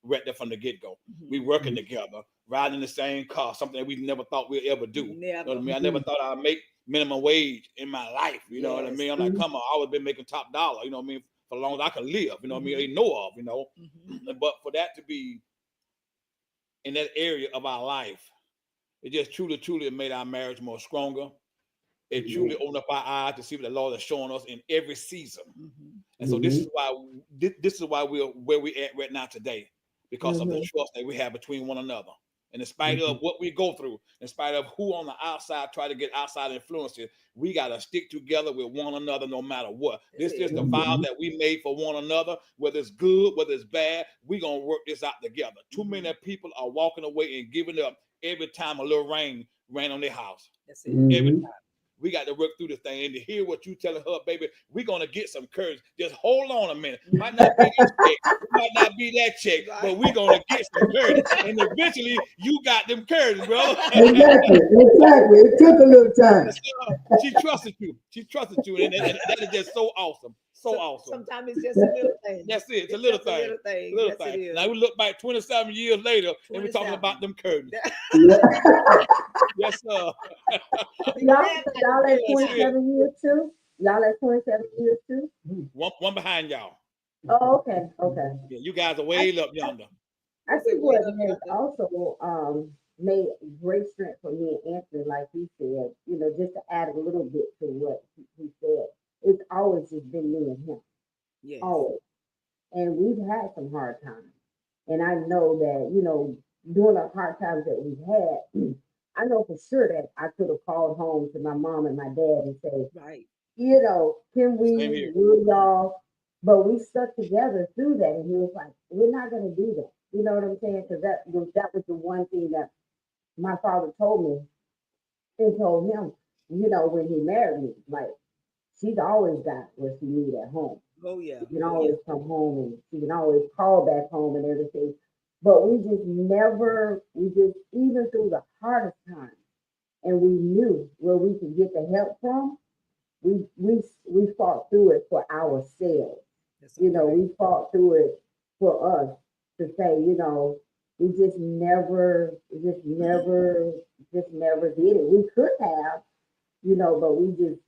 right there from the get-go. We working together, riding in the same car, something that we never thought we'd ever do. Never. You know what I mean? I never thought I'd make minimum wage in my life. You know what I mean? I'm like, come on, I always been making top dollar, you know what I mean, for as long as I can live. You know what I mean? They know of, you know. But for that to be in that area of our life, it just truly made our marriage more stronger. It truly opened up our eyes to see what the Lord is showing us in every season. And so this is why we're where we're at right now today, because of the trust that we have between one another. And in spite of what we go through, in spite of who on the outside try to get outside influences, we got to stick together with one another no matter what. This is the vow that we made for one another, whether it's good, whether it's bad, we're going to work this out together. Too many people are walking away and giving up every time a little rain ran on their house. That's it. Every time. We got to work through this thing, and to hear what you telling her, baby, we're gonna get some courage. Just hold on a minute. Might not be this check, it might not be that check, but we're gonna get some courage. And eventually, you got them courage, bro. Exactly. It took a little time. She trusted you. And that is just so awesome. So awesome. Sometimes it's just a little thing. That's it. It's a little thing. Little thing. Now we look back 27 years later, and we're talking about them curtains. Yes, sir. Y'all at 27 years too? Y'all at 27 years too? One behind y'all. Oh, okay. Yeah, you guys are way up yonder. I think what has also made great strength for me and Anthony, like he said, you know, just to add a little bit to what he said, it's always just been me and him. Yes. Always. And we've had some hard times. And I know that, you know, during the hard times that we've had, I know for sure that I could have called home to my mom and my dad and say, Right. you know, can we, will y'all? But we stuck together through that. And he was like, we're not going to do that. You know what I'm saying? Because that was the one thing that my father told me and told him, you know, when he married me, like, she's always got what she needs at home. Oh, yeah. She can always come home and she can always call back home and everything. But we just even through the hardest times, and we knew where we could get the help from, we fought through it for ourselves. You know, we fought through it for us to say, you know, we just never did it. We could have, you know, but we just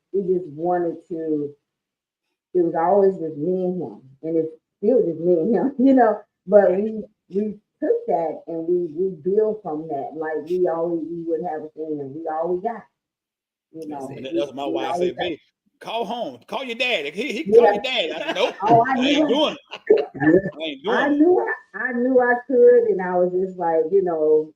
wanted to. It was always just me and him, and it's still just me and him, you know. But we took that and we built from that. Like we would have a thing, and we always got, you know. And that's my wife said, "Babe, call home, call your dad. He can call your dad." I said, "Nope, I ain't doing it. I knew I could, and I was just like, you know,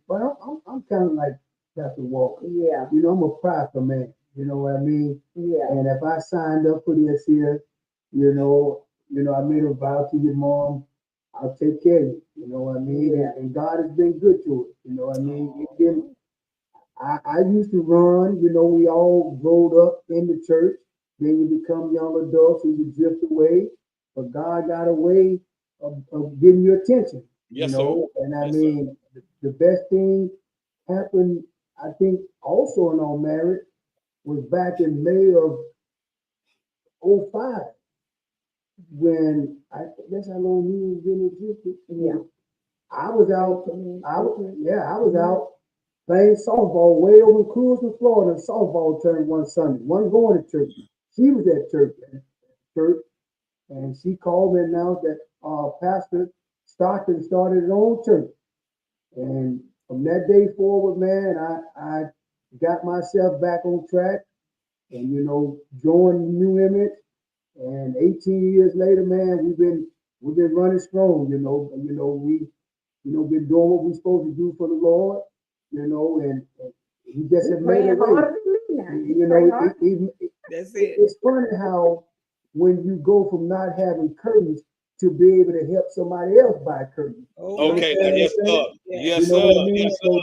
but I'm kind of like Dr. Walker. Yeah. You know, I'm a prideful man. You know what I mean? Yeah. And if I signed up for this here, you know, I made a vow to your mom, I'll take care of you. You know what I mean? Yeah. And God has been good to us. You know what I mean? I used to run, you know, we all growed up in the church. Then you become young adults and you drift away. But God got a way of getting your attention. Yes, you know? sir. And I Yes, mean, the best thing happened, I think, also in our marriage was back in May of 05 when I guess how long you was been existed. Yeah. I was out playing softball way over in Cruising, Florida. Softball turned one Sunday. One going to church. She was at church, and she called me and announced that Pastor Stockton started his own church. And from that day forward, man, I got myself back on track, and you know, joined New Image. And 18 years later, man, we've been running strong. Been doing what we're supposed to do for the Lord. You know, and he just had made a way. You know, it's funny how when you go from not having curtains to be able to help somebody else buy curtains. Okay, yes, sir. Yes, you know sir. what I mean? Yes, so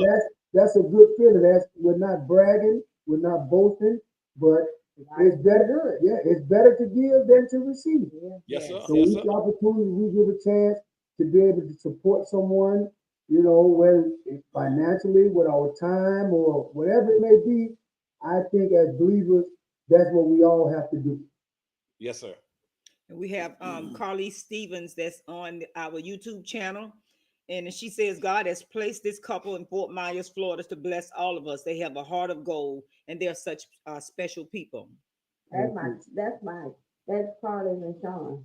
that's a good feeling. We're not bragging, we're not boasting, but it's better. Yeah, it's better to give than to receive. Yes, sir. So each opportunity we give a chance to be able to support someone, you know, whether it's financially, with our time, or whatever it may be. I think as believers, that's what we all have to do. Yes, sir. And we have Carly Stevens that's on our YouTube channel. And she says, God has placed this couple in Fort Myers, Florida to bless all of us. They have a heart of gold and they're such special people. That's That's Carlos and Sean.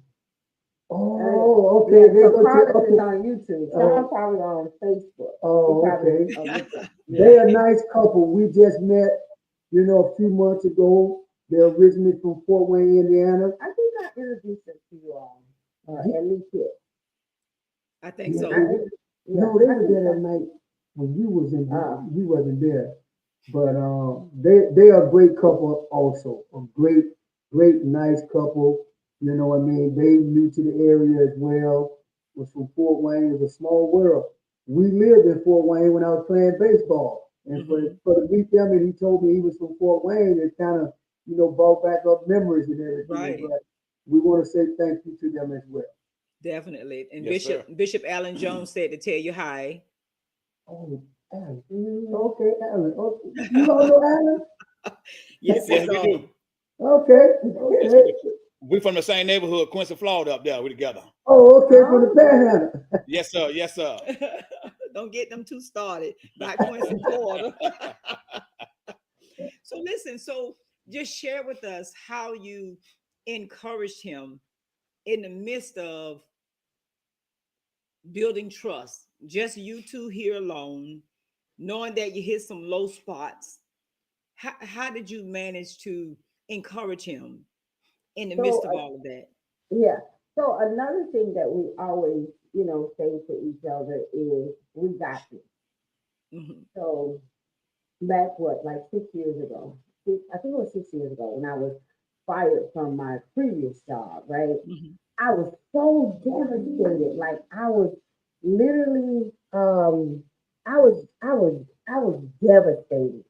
Oh, okay. Yeah, They so go Carlos to, is okay. on YouTube. Oh. Sean probably on Facebook. Oh, He probably, okay. with them. They a nice couple. We just met, a few months ago. They're originally from Fort Wayne, Indiana. I think I introduced them to you all. At least it. I think Yeah, so. no, they were there that night when you wasn't there. But they are a great couple also. A great, nice couple. You know what I mean? They new to the area as well. Was from Fort Wayne. It was a small world. We lived in Fort Wayne when I was playing baseball. And for the week there, he told me he was from Fort Wayne. It kind of, brought back up memories and everything. Right. But we want to say thank you to them as well. Definitely. And Yes, sir. Bishop Allen Jones said to tell you hi. Oh, Alan. Okay, Alan. Okay. You all know Alan? Yes, Yes, it's we do. Okay. Yes, Okay. we do. We from the same neighborhood, Quincy, Florida, up there. We together. Oh, okay, from the Panhandle. Yes, sir. Yes, sir. Don't get them too started by Quincy, Florida. So listen, so just share with us how you encouraged him in the midst of building trust. Just you two here alone, knowing that you hit some low spots. How did you manage to encourage him in the midst So, of all of that? yeah. So another thing that we always, say to each other is, we got this. Mhm. So back like 6 years ago, I think it was 6 years ago when I was fired from my previous job, right? Mhm. I was so devastated. Like I was literally, I was devastated.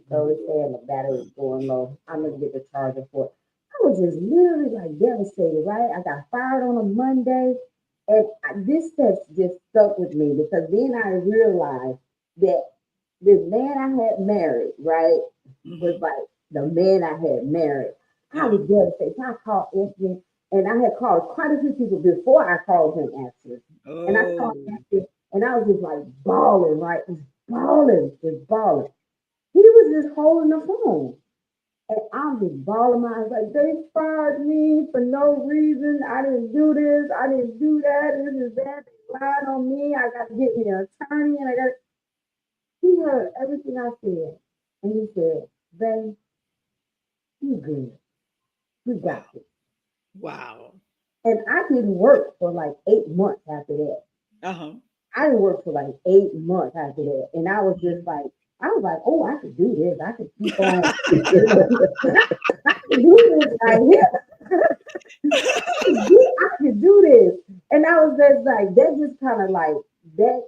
So it's saying the battery is going low. I'm gonna get the charger for it. I was just literally like devastated, right? I got fired on a Monday, and this text just stuck with me because then I realized that this man I had married, right, was Mhm. like the man I had married. I Uh-huh. was devastated. So I called Anthony, and I had called quite a few people before I called him actually. And I called Oh, Anthony, and I was just like bawling, right? Just bawling. He was just holding the phone. And I'm just bawling my eyes like, they fired me for no reason. I didn't do this. I didn't do that. This is that. They lied on me. I got to get me an attorney. And I got. He heard everything I said. And he said, babe, you good. We wow. got this. Wow. And I didn't work for like 8 months after that. Uh-huh. I didn't work for like 8 months after that. And I was just like, oh, I could do this. I could keep on, I could do this right here. I could do this. And I was just like, that just kind of like, that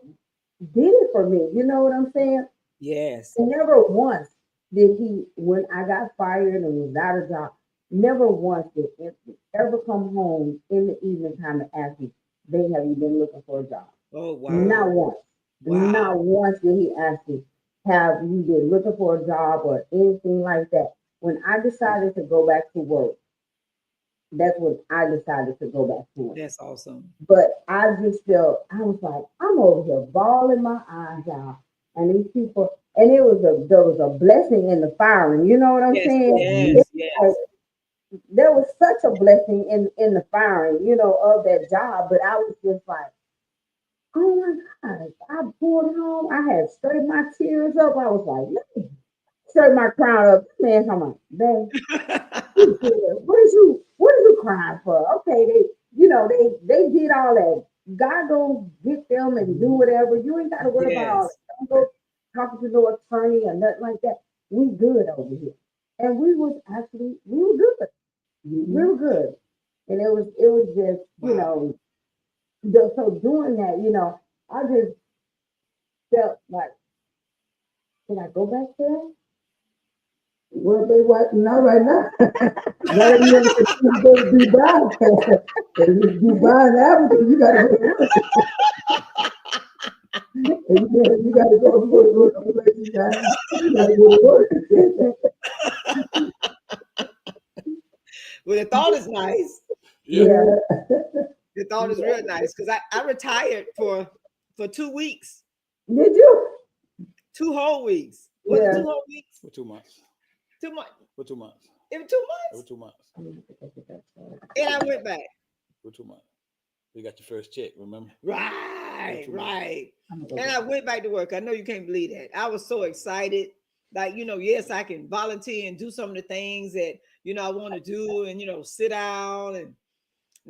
did it for me. You know what I'm saying? Yes. And never once did he, when I got fired and was out of job, never once did Anthony ever come home in the evening time and ask me, babe, have you been looking for a job? Oh, Not wow. once. Wow. Not once did he ask me, have you been looking for a job or anything like that? When I decided to go back to work, that's when I decided to go back to work. That's awesome. But I just felt, I was like, I'm over here bawling my eyes out. And these people, and there was a blessing in the firing. You know what I'm Yes, saying? yes, Like, yes. there was such a blessing in the firing, of that job. But I was just like, oh my gosh, I pulled home. I had straightened my tears up. I was like, let me straighten my crown up. Man, I'm like, babe, you good. What is you crying for? Okay, they did all that. God gonna get them and do whatever. You ain't gotta worry about all Yes. that. Don't go talking to no attorney or nothing like that. We good over here. And we were good. We were good. And it was just, Wow. so doing that, I just felt like, can I go back there? Well, they what? Not right now. Not if you want to go to Dubai. If Dubai and Africa, you got to go to work. You got to go to work. You got to go to work. Well, the thought is nice. Yeah. Yeah. The thought is real nice because I retired for 2 weeks, Did you? 2 whole weeks. Was it Yeah. 2 whole weeks? For 2 months. 2 months. For 2 months. It was 2 It was months. 2 months. I'm gonna have to take it back. And I went back. It was 2 months. You got your first check, remember? Right, 2 months. right. I'm gonna go And back. I went back to work. I know you can't believe that. I was so excited. Like, yes, I can volunteer and do some of the things that, I want to do and, sit down. And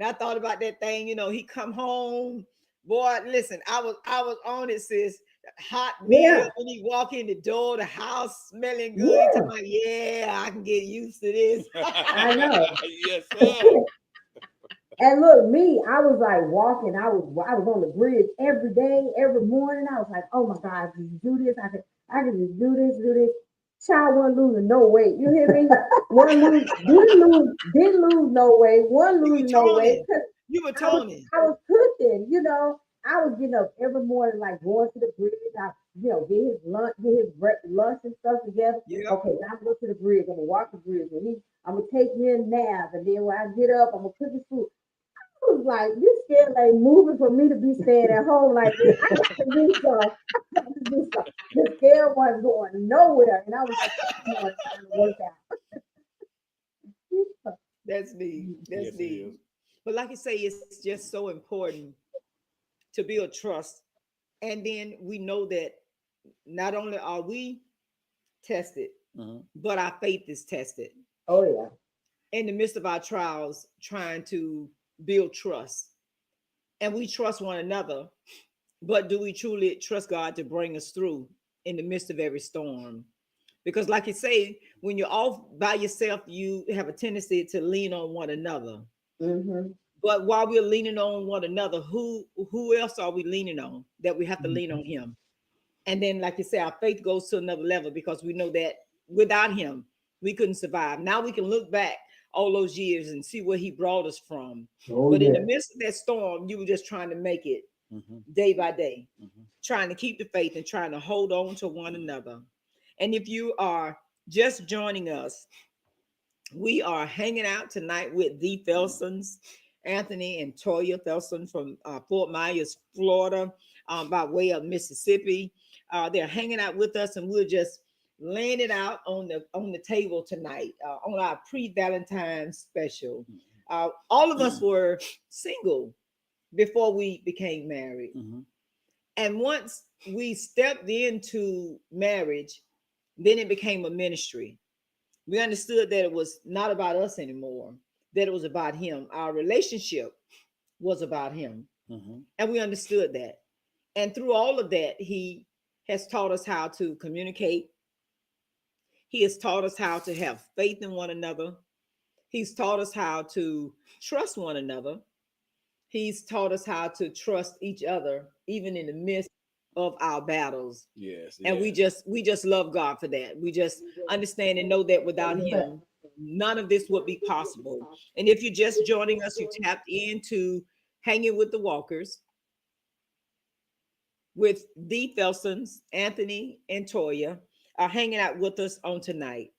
I thought about that thing, he come home. Boy, listen, I was on it, sis. Hot meal Yeah, when he walk in the door, the house smelling good. He yeah, talking about, yeah, I can get used to this. I know. Yes, sir. And look, me, I was like walking. I was on the bridge every day, every morning. I was like, oh my God, I can just do this. I can just do this. Child wasn't losing no weight. You hear me? One lose, didn't lose no weight. One You were losing no weight. toning. You were I was toning. I was cooking. I was getting up every morning, like going to the bridge. Get his lunch and stuff together. Yep. Okay, now I'm going to the bridge. I'm gonna walk the bridge. I'm gonna take me a nap, and then when I get up, I'm gonna cook his food. I was like, this scale ain't moving for me to be staying at home like this. I got to do something. I got to do something. The scale wasn't going nowhere, and I was like, come on, it's time to work out. That's neat. That's Yes, it neat. is. But like I say, it's just so important to build trust. And then we know that not only are we tested, Mhm. but our faith is tested Oh yeah. in the midst of our trials, trying to build trust. And we trust one another, but do we truly trust God to bring us through in the midst of every storm? Because, like you say, when you're off by yourself, you have a tendency to lean on one another. Mm-hmm. But while we're leaning on one another, who else are we leaning on that we have to lean on Him? And then, like you say, our faith goes to another level because we know that without Him, we couldn't survive. Now we can look back all those years and see where He brought us from. Oh But in the yeah. midst of that storm, you were just trying to make it Mhm. day by day, Mhm. trying to keep the faith and trying to hold on to one another. And if you are just joining us, we are hanging out tonight with the Felstons, Anthony and Toya Felston from Fort Myers, Florida, by way of Mississippi. They're hanging out with us, and we're just laying it out on the table tonight on our pre-Valentine's special. All of us were single before we became married, Mhm. and once we stepped into marriage, then it became a ministry. We understood that it was not about us anymore, that it was about Him. Our relationship was about Him. Mhm. And we understood that. And through all of that, He has taught us how to communicate. He has taught us how to have faith in one another. He's taught us how to trust one another. He's taught us how to trust each other, even in the midst of our battles. Yes, And we yes. just love God for that. We just understand and know that without Amen. Him, none of this would be possible. And if you're just joining us, you tapped into Hanging with the Walkers with the Felstons, Anthony and Toya, are hanging out with us on tonight.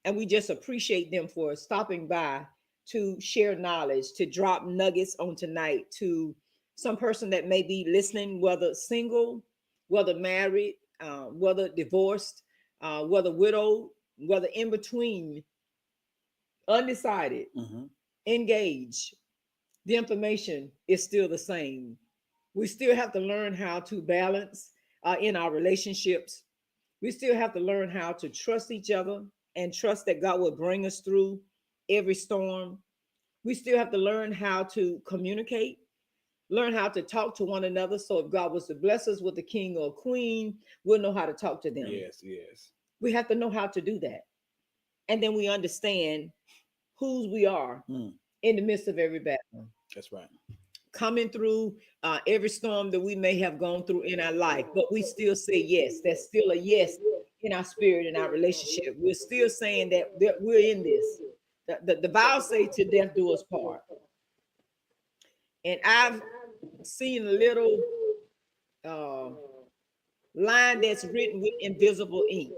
And we just appreciate them for stopping by to share knowledge, to drop nuggets on tonight to some person that may be listening, whether single, whether married, whether divorced, whether widowed, whether in between, undecided, Mhm. engaged. The information is still the same. We still have to learn how to balance in our relationships. We still have to learn how to trust each other and trust that God will bring us through every storm. We still have to learn how to communicate, learn how to talk to one another. So if God was to bless us with a king or a queen, we'll know how to talk to them. Yes, yes. We have to know how to do that. And then we understand whose we are Mm, in the midst of every battle. that's right. Coming through every storm that we may have gone through in our life, but we still say yes. That's still a yes in our spirit, in our relationship. We're still saying that we're in this. The vows say to death do us part. And I've seen a little uh, line that's written with invisible ink.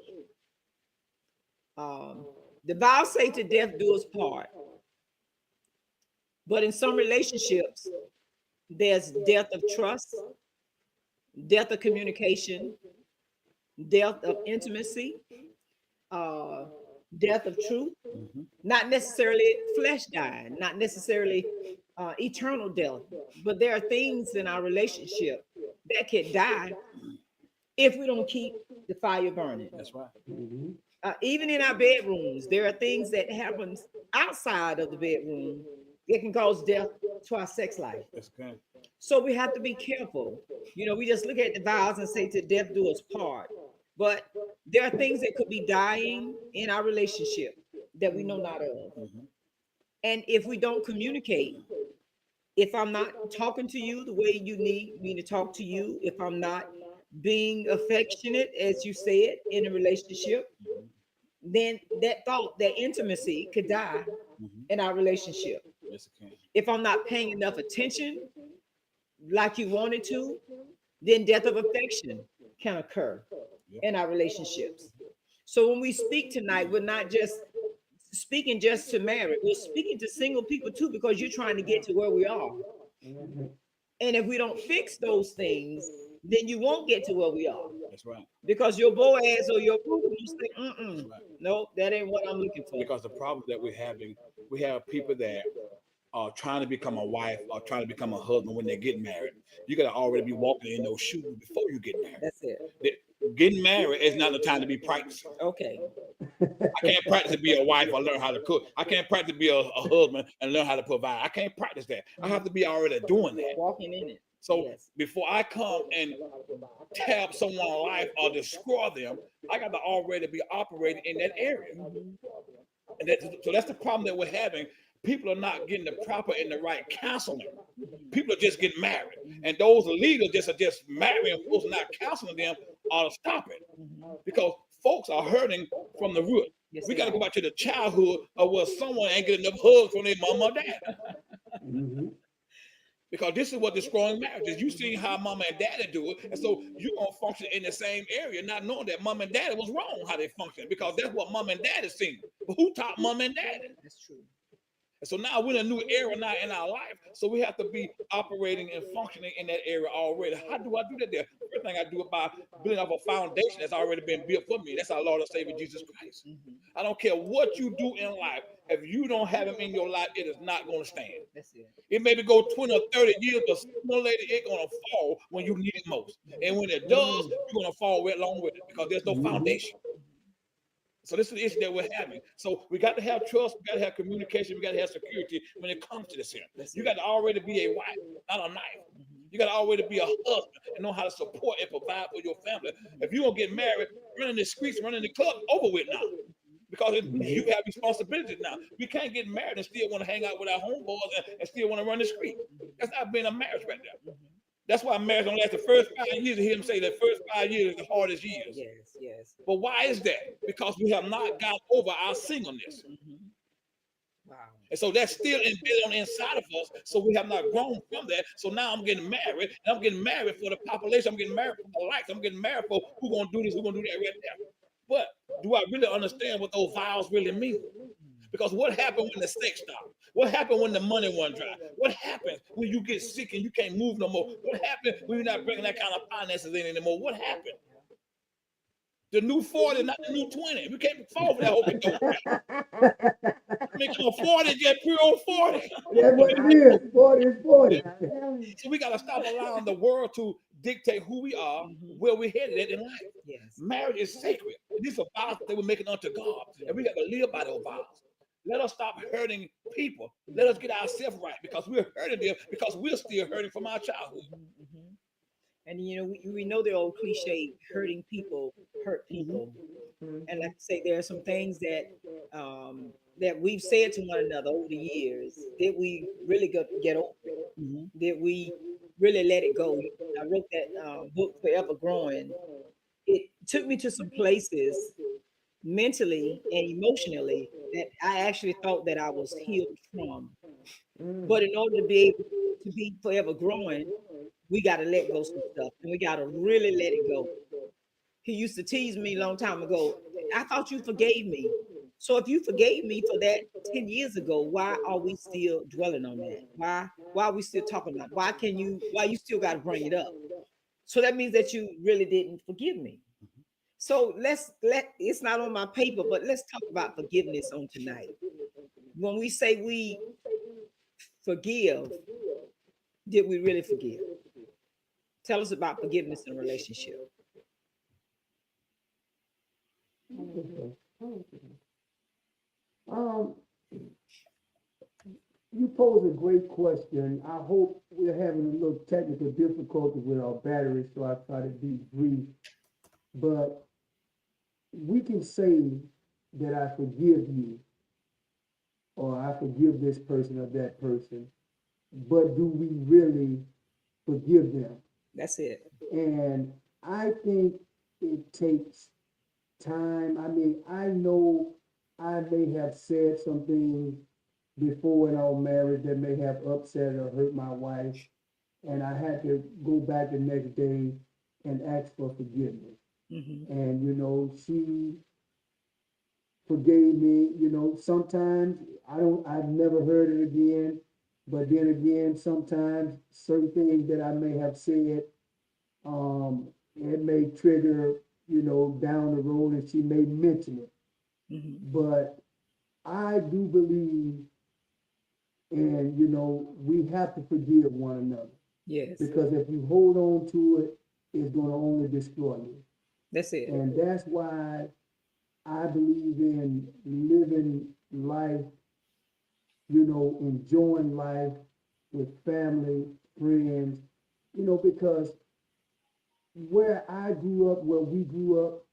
Um, the vows say to death do us part. But in some relationships, there's death of trust, death of communication, death of intimacy, uh, death of truth, not necessarily flesh dying, not necessarily eternal death, but there are things in our relationship that can die if we don't keep the fire burning. That's right. Mhm. Even in our bedrooms, there are things that happen outside of the bedroom that can cause death to our sex life. That's good. So we have to be careful. We just look at the vows and say to death do us part. But there are things that could be dying in our relationship that we know not of. Mhm. And if we don't communicate, if I'm not talking to you the way you need me to talk to you, if I'm not being affectionate, as you said, in a relationship, then that thought, that intimacy could die Mhm. in our relationship. Yes, it can. If I'm not paying enough attention like you wanted to, then death of affection can occur Yeah. in our relationships. So when we speak tonight, we're not just speaking just to married, we're speaking to single people too, because you're trying to get to where we are. Mhm. And if we don't fix those things, then you won't get to where we are. That's right. Because your Boaz or your Ruth will say, That's mm-mm, right. no, that ain't what I'm looking for. Because the problem that we're having, we have people that are trying to become a wife or trying to become a husband when they get married. You got to already be walking in those shoes before you get married. That's it. The- Getting married is not the time to be practicing. Okay. I can't practice to be a wife or learn how to cook. I can't practice to be a husband and learn how to provide. I can't practice that. I have to be already doing that. Walking in it. So Yes. before I come and tab someone's life or destroy them, I got to already be operating in that area. Mhm. And so that's the problem that we're having. People are not getting the proper and the right counseling. People are just getting married, and those leaders are just marrying folks and not counseling them ought to stop it, Mhm. because folks are hurting from the root. Yes, We they got to are. go back to the childhood of where someone ain't getting enough hugs from their mama or dad, Mhm. because this is what destroying marriages. You see how mama and daddy do it, and so you're gonna function in the same area, not knowing that mama and daddy was wrong how they function, because that's what mama and daddy seen. But who taught mama and daddy? That's true. And so now we're in a new era now in our life. So we have to be operating and functioning in that area already. How do I do that there? First thing I do it by building up a foundation that's already been built for me. That's our Lord and Savior Jesus Christ. Mhm. I don't care what you do in life. If you don't have him in your life, it is not going to stand. That's it. It maybe go 20 or 30 years, but sooner or later it's going to fall when you need it most. And when it does, you're going to fall right along with it, because there's no foundation. So this is the issue that we're having. So we got to have trust, we got to have communication, we got to have security when it comes to this here. That's You it. got to already be a wife, not a knife. Mhm. You got to already be a husband and know how to support and provide for your family. If you're gonna get married, running the streets, running the club, over with now. Because you have responsibilities now. We can't get married and still want to hang out with our homeboys and still want to run the street. That's not being a marriage right there. Mhm. That's why marriage don't last the first 5 years. You hear him say the first 5 years is the hardest years. Yes, yes. But why is that? Because we have not got over our singleness. Mhm. Wow. And so that's still embedded on the inside of us. So we have not grown from that. So now I'm getting married, and I'm getting married for the population. I'm getting married for the likes. I'm getting married for who's gonna do this, who's gonna do that right there. But do I really understand what those vows really mean? Because what happened when the sex stopped? What happened when the money went dry? What happens when you get sick and you can't move no more? What happened when you're not bringing that kind of finances in anymore? What happened? The new 40, not the new 20. We can't fall for that open door. I mean, come on, 40 just pure old 40. That's what it is. 40 is 40. So we got to stop allowing the world to dictate who we are, Mhm. where we're headed at in life. Yes. Marriage is sacred. These are vows that we're making unto God, and we got to live by those vows. Let us stop hurting people. Let us get ourselves right, because we're hurting them, because we're still hurting from our childhood. Mhm, mhm. And we know the old cliche, hurting people hurt people. And like I say, there are some things that we've said to one another over the years that we really get over it, Mhm. that we really let it go. I wrote that book, Forever Growing. It took me to some places mentally and emotionally that I actually thought that I was healed from. But in order to be able to be forever growing, we got to let go some stuff, and we got to really let it go. He used to tease me a long time ago. I thought you forgave me. So if you forgave me for that 10 years ago, why are we still dwelling on that? Why are we still talking about it? Why you still got to bring it up? So that means that you really didn't forgive me. So let it's not on my paper, but let's talk about forgiveness on tonight. When we say we forgive, did we really forgive? Tell us about forgiveness in a relationship. Um, you pose a great question. I hope we're having a little technical difficulty with our battery, so I try to be brief. But we can say that I forgive you, or I forgive this person or that person, but do we really forgive them? That's it. And I think it takes time. I mean, I know I may have said some things before in our marriage that may have upset or hurt my wife, and I had to go back the next day and ask for forgiveness. Hmm. And she forgave me. Sometimes I've never heard it again, but then again, sometimes certain things that I may have said, it may trigger, down the road, and she may mention it. Hmm. But I do believe, and we have to forgive one another, Yes, because if you hold on to it, it's going to only destroy you. that's it. And that's why I believe in living life, enjoying life with family, friends, because where I grew up, where we grew up,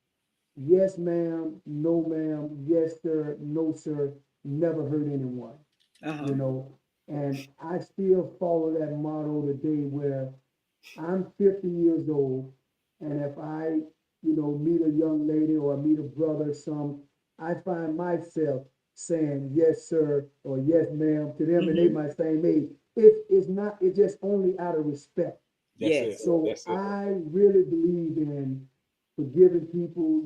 yes, ma'am, no, ma'am, yes, sir, no, sir, never hurt anyone, you Uh-huh. know. And I still follow that motto today where I'm 50 years old, and if I, meet a young lady or meet a brother, I find myself saying yes, sir, or yes, ma'am to them, and they Hmm. my same age. It's not. It's just only out of respect. That's it. Yes. So That's it. I really believe in forgiving people.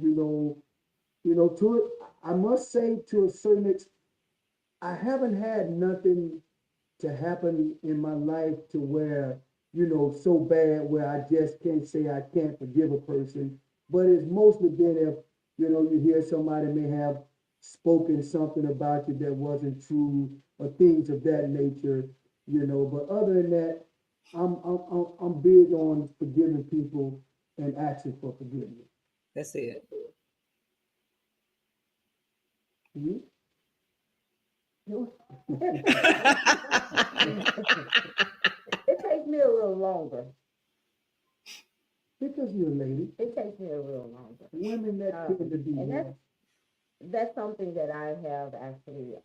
To I must say to a certain extent, I haven't had nothing to happen in my life to where, so bad where I just can't say I can't forgive a person. But it's mostly been if, you hear somebody may have spoken something about you that wasn't true or things of that nature, But other than that, I'm big on forgiving people and asking for forgiveness. That's it. Mhm. It takes me a little longer. Because you're a lady, It takes me a little longer. women that tend to be And more. that's something that I have actually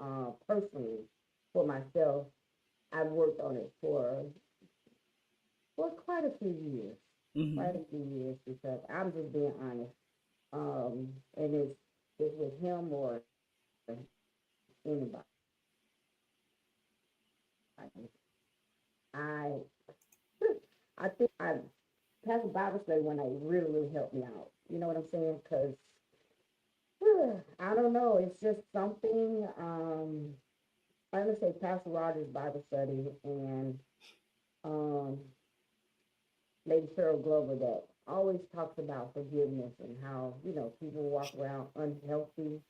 personally for myself. I've worked on it for quite a few years. Hmm. Quite a few years because I'm just being honest. And it's with him or anybody. I I think I Pastor Bible study when they really, really helped me out. You know what I'm saying? Because I don't know. It's just something. I would say Pastor Rogers Bible study and um, Lady Cheryl Glover that always talks about forgiveness and how people walk around unhealthy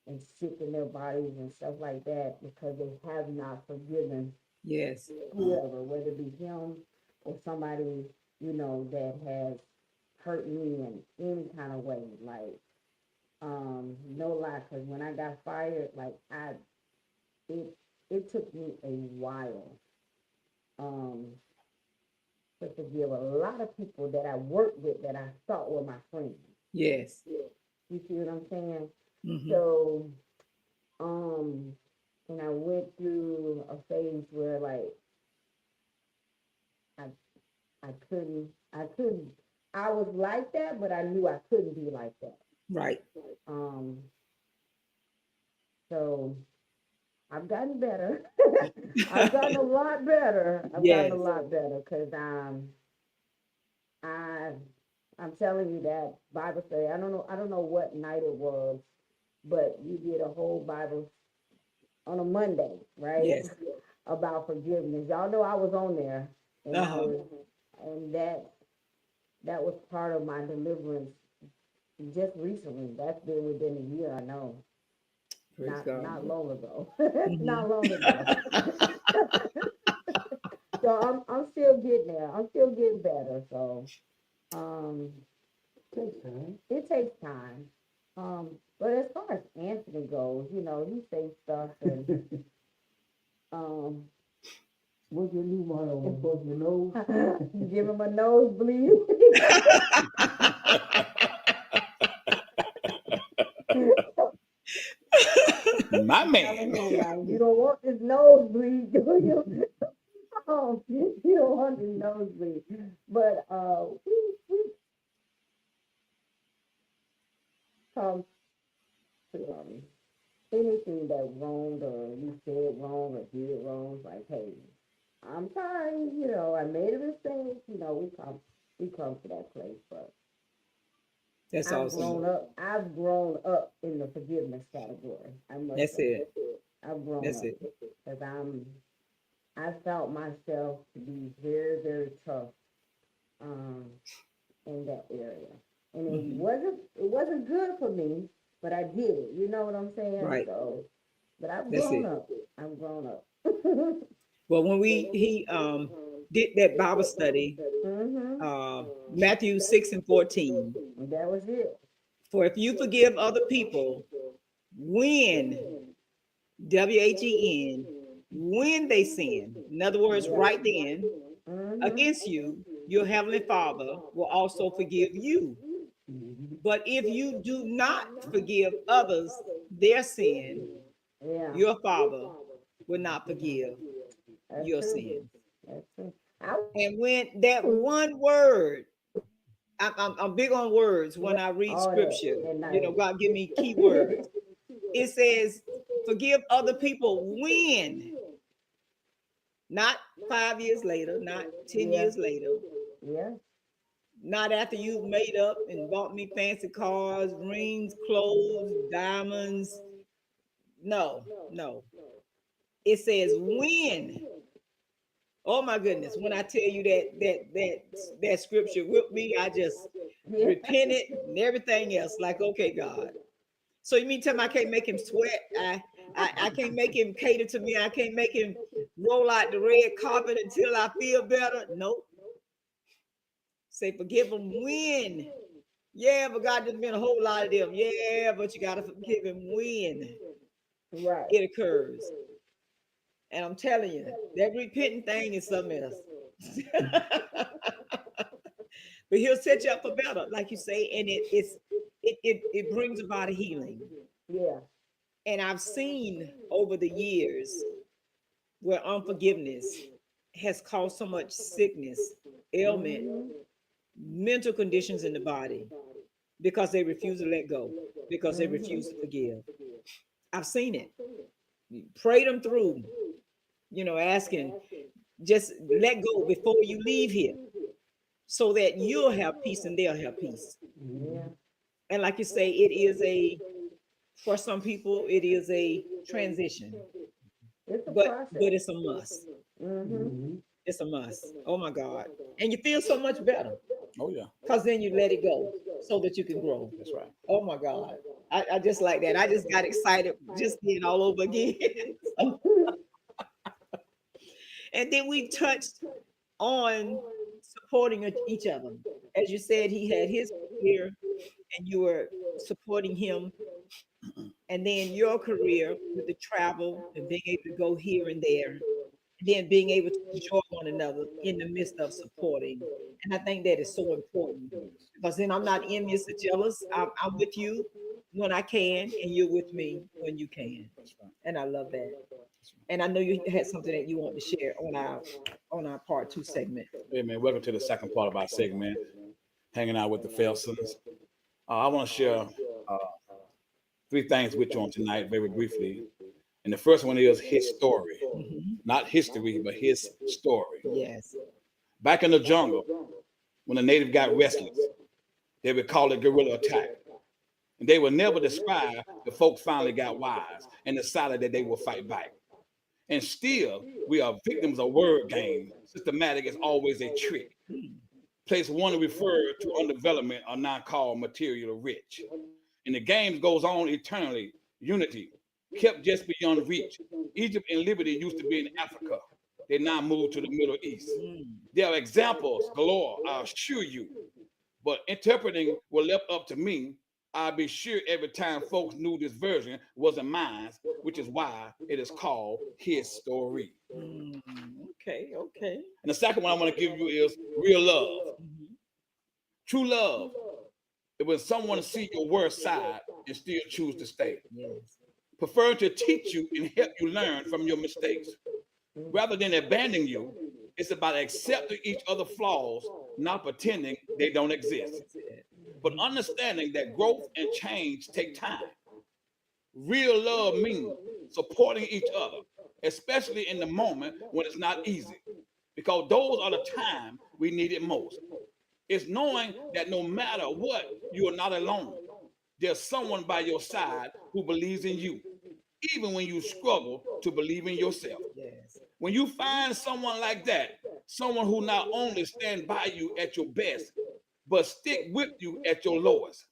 and sick in their bodies and stuff like that because they have not forgiven Yes. whoever, whether it be him or somebody that has hurt me in any kind of way. Like no lie, because when I got fired, like it it took me a while um to forgive a lot of people that I worked with that I thought were my friends. Yes. You see what I'm saying? Hmm. So um and I went through a phase where like I I couldn't I was like that, but I knew I couldn't be like that. Right. Um so I've gotten better. I've gotten a lot better. I've gotten a Yes. lot better because I I'm telling you that Bible study. I don't know what night it was, but you did a whole Bible on a Monday, right? Yes. About forgiveness. Y'all know I was on there, and I Uh-huh. was, and that was part of my deliverance just recently. That's been within a year, I know. Praise Not God. not long ago. Mhm. Not long ago. So I'm still getting there. I'm still getting better. So um Takes time. it takes time. But as far as Anthony goes, he says stuff and um What's your new motto? What's your nose? give him a nosebleed. My Telling man. him like you don't want this nosebleed, do you? Oh, you don't want this nosebleed. But we come to anything that wronged or you said wrong or did wrong, like, hey, I'm sorry, I made a mistake, we come to that place, but That's awesome. I've grown up in the forgiveness category. I must That's say. it. I've grown That's up it. because I felt myself to be very, very tough um, in that area, and it Mhm. wasn't good for me, but I did it. You know what I'm saying? Right. So, but I've That's grown it. up. I've grown up. Well, when he did that Bible study, Mm-hmm. Matthew 6:14. That was it. For if you forgive other people when WHEN when they sin, in other words, Yeah. right then Mm-hmm. against you, your heavenly Father will also forgive you. Mhm. But if you do not forgive others their sin, Yeah. your Father will not forgive That's your true. sin. That's true. I And when that one word, I'm big on words when I read all that scripture, that night. God give me key words. It says, forgive other people when, not 5 years later, not 10 Yeah. years later, Yeah. not after you've made up and bought me fancy cars, rings, clothes, diamonds. No, no. It says when. Oh my goodness! When I tell you that scripture with me, I just Yeah. repented and everything else. Like, okay, God. So you mean tell me I can't make him sweat? I can't make him cater to me. I can't make him roll out the red carpet until I feel better. Nope. Say forgive him when. Yeah, but God, there's been a whole lot of them. Yeah, but you gotta forgive him when Right. it occurs. And I'm telling you, that repenting thing is something else. But he'll set you up for better, like you say, and it brings about a healing. Yeah. And I've seen over the years where unforgiveness has caused so much sickness, ailment, Mm-hmm. mental conditions in the body because they refuse to let go, because they refuse to Mm-hmm. forgive. I've seen it. Pray them through, asking, just let go before you leave here so that you'll have peace and they'll have peace. Yeah. Mhm. And like you say, for some people, it is a transition, It's a but process. it's a must. Mm-hmm. Mhm. It's a must. Oh my God. And you feel so much better Oh yeah, because then you let it go so that you can grow. that's right. Oh my God. I just like that. I just got excited just being all over again. And then we touched on supporting each other. As you said, he had his career and you were supporting him. And then your career with the travel and being able to go here and there, and then being able to enjoy one another in the midst of supporting. And I think that is so important because then I'm not envious or jealous. I'm with you when I can, and you're with me when you can. That's right. And I love that. And I know you had something that you want to share on our part two segment. Hey man, welcome to the second part of our segment, hanging out with the Felsons. I want to share uh, three things with you on tonight, very briefly. And the first one is his story, Mhm. not history, but his story. Yes. Back in the jungle, when the native got restless, they would call it guerrilla attack. And they would never describe the folks finally got wise and decided that they will fight back. And still, we are victims of word game. Systematic is always a trick. Place one referred to underdevelopment are not called material rich. And the game goes on eternally. Unity kept just beyond reach. Egypt and liberty used to be in Africa. They now moved to the Middle East. There are examples galore, I assure you. But interpreting was left up to me. I'll be sure every time folks knew this version wasn't mine, which is why it is called his story. Okay, okay. And the second one I want to give you is real love. True love is when someone sees your worst side and still choose to stay. Yes. Prefer to teach you and help you learn from your mistakes. Rather than abandoning you, it's about accepting each other's flaws, not pretending they don't exist, but understanding that growth and change take time. Real love means supporting each other, especially in the moment when it's not easy, because those are the times we need it most. It's knowing that no matter what, you are not alone. There's someone by your side who believes in you, even when you struggle to believe in yourself. Yes. When you find someone like that, someone who not only stand by you at your best, but stick with you at your lowest,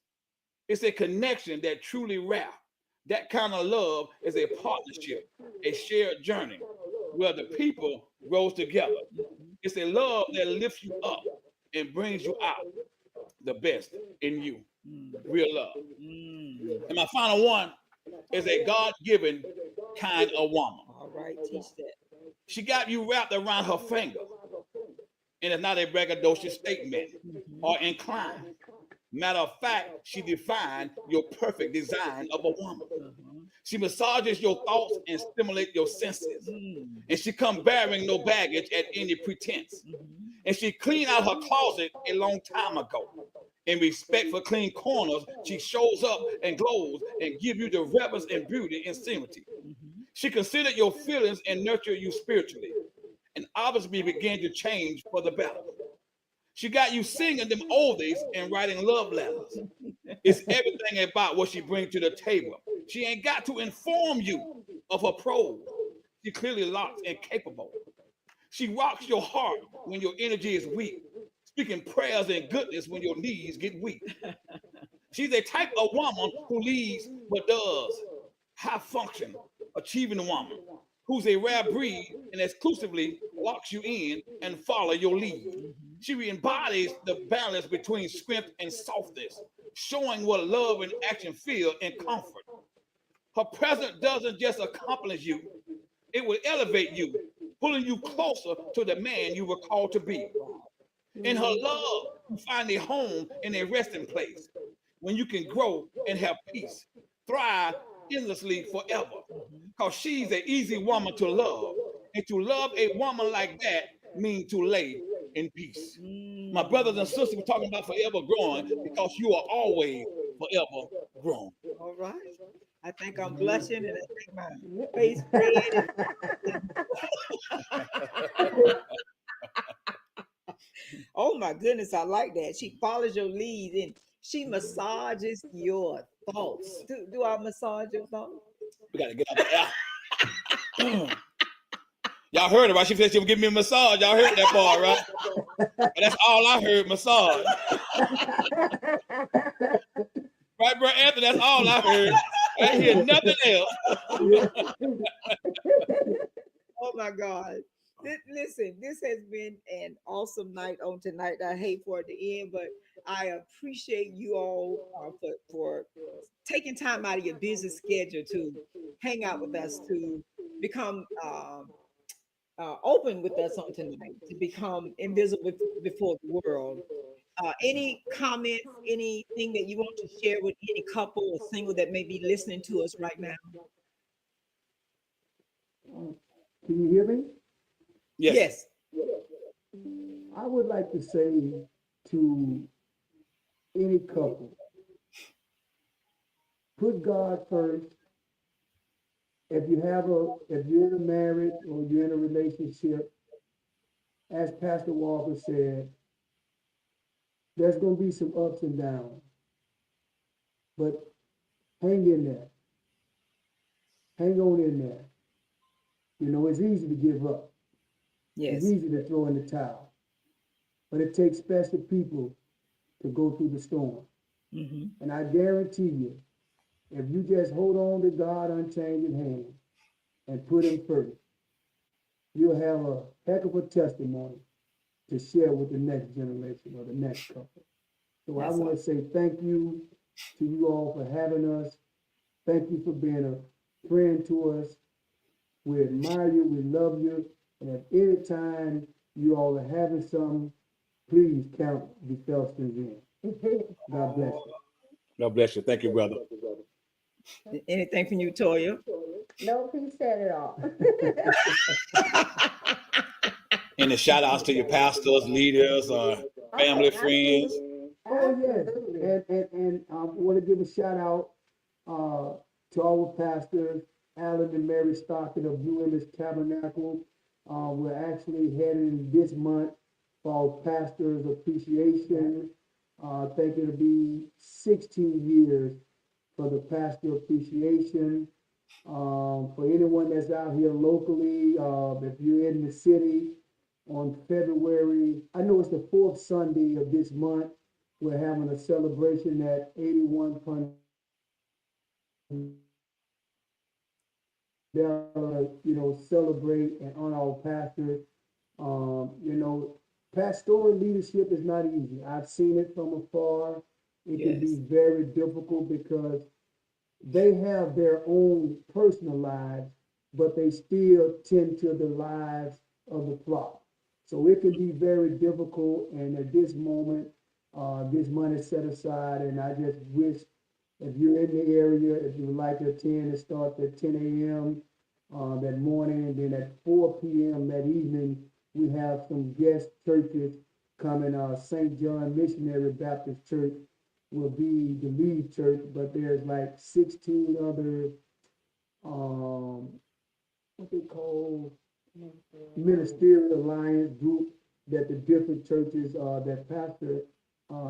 it's a connection that truly rare. That kind of love is a partnership, a shared journey where the people grows together. It's a love that lifts you up and brings you out the best in you. Real love. And my final one is a God-given kind of woman. All right, teach that. She got you wrapped around her finger, and it's not a braggadocious statement or incline. Matter of fact, she defined your perfect design of a woman. She massages your thoughts and stimulates your senses. And she come bearing no baggage at any pretense. And she cleaned out her closet a long time ago. In respect for clean corners, she shows up and glows and give you the reverence and beauty and sanity. She considered your feelings and nurtured you spiritually, and obviously began to change for the better. She got you singing them oldies and writing love letters. It's everything about what she brings to the table. She ain't got to inform you of her pros. She clearly locked and capable. She rocks your heart when your energy is weak, speaking prayers and goodness when your knees get weak. She's a type of woman who leads but does high function, achieving woman, who's a rare breed and exclusively locks you in and follow your lead. She embodies the balance between strength and softness, showing what love and action feel in comfort. Her presence doesn't just accomplish you, it will elevate you, pulling you closer to the man you were called to be. In her love, you find a home and a resting place when you can grow and have peace, thrive endlessly forever. Because she's an easy woman to love. And to love a woman like that means to lay in peace. My brothers and sisters, we're talking about forever growing because you are always forever growing. All right. I think I'm blushing and I think my face red. Oh my goodness, I like that. She follows your lead and she massages your thoughts. Do I massage your thoughts? We got to get out the air. Y'all heard it, right? She said she would give me a massage. Y'all heard that part, right? And that's all I heard, massage. Right, bro, Anthony? That's all I heard. I didn't hear nothing else. Oh my God. Listen, this has been an awesome night on tonight. I hate for it to end, but I appreciate you all for taking time out of your busy schedule to hang out with us, to become open with us on tonight, to become invisible before the world. Any comments, anything that you want to share with any couple or single that may be listening to us right now? Can you hear me? Yes. I would like to say to any couple, put God first. If you're in a marriage or you're in a relationship, as Pastor Walker said, there's going to be some ups and downs, but hang in there. Hang on in there. You know, it's easy to give up. Yes. It's easy to throw in the towel. but it takes special people to go through the storm. Hmm. And I guarantee you, if you just hold on to God unchanging hand and put him first, you'll have a heck of a testimony to share with the next generation or the next couple. So I That's want to awesome. say thank you to you all for having us. Thank you for being a friend to us. We admire you, we love you, and at any time you all are having something, please count the Felstons in. God bless you. God bless you. Thank you, brother. Anything from you, Toya? No, he said it all. And the shout outs to your pastors, leaders, Oh, family, friends. Oh yes, absolutely. and I want to give a shout out uh, to our pastors, Alan and Mary Stockton of UMS Tabernacle. We're actually heading this month for our pastors appreciation. I think it'll be 16 years for the pastor appreciation. For anyone that's out here locally, if you're in the city on February, I know it's the fourth Sunday of this month, we're having a celebration at 81 Pandela, celebrate and honor our pastors. You know, pastoral leadership is not easy. I've seen it from afar. It can be Yes. very difficult because they have their own personal lives, but they still tend to the lives of the flock. So it can be very difficult. And at this moment, this money is set aside, and I just wish if you're in the area, if you would like to attend, it starts at 10 a.m. That morning, and then at 4 p.m. that evening, we have some guest churches coming. St. John Missionary Baptist Church will be the lead church, but there's like 16 other um what they call ministerial alliance group that the different churches that pastor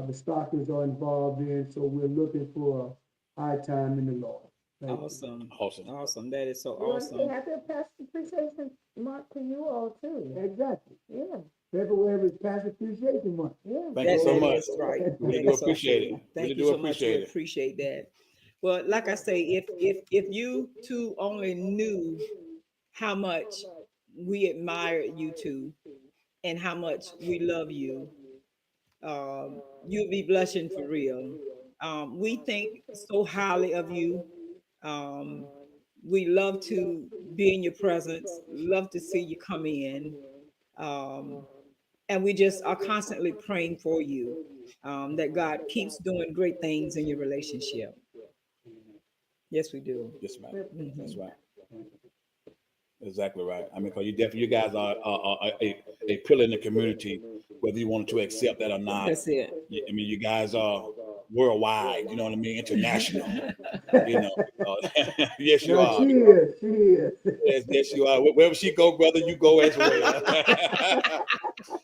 the Stockers are involved in. So we're looking for a high time in the Lord. Thank you. Awesome. Awesome. Awesome. That is so We want to say awesome. happy Pastor Appreciation Month to you all too. Exactly. Yeah, February is Pastor Appreciation Month. yeah. Thank you That so that much. is right. We really That do is so appreciate true. it. Really Thank you do so much. We appreciate it. appreciate that. Well, like I say, if you two only knew how much we admire you two and how much we love you, you'd be blushing for real. We think so highly of you. Um, we love to be in your presence. Love to see you come in. Um, and we just are constantly praying for you, that God keeps doing great things in your relationship. Yes, we do. Yes, ma'am. We That's Hmm. appreciate right. that. Exactly right. I mean, because you definitely, you guys are a pillar in the community, whether you wanted to accept that or not. That's it. I mean, you guys are worldwide. You know what I mean? International. You know. Yes, you Now are. she is, she is. Yes, yes, you are. Wherever she go, brother, you go as well.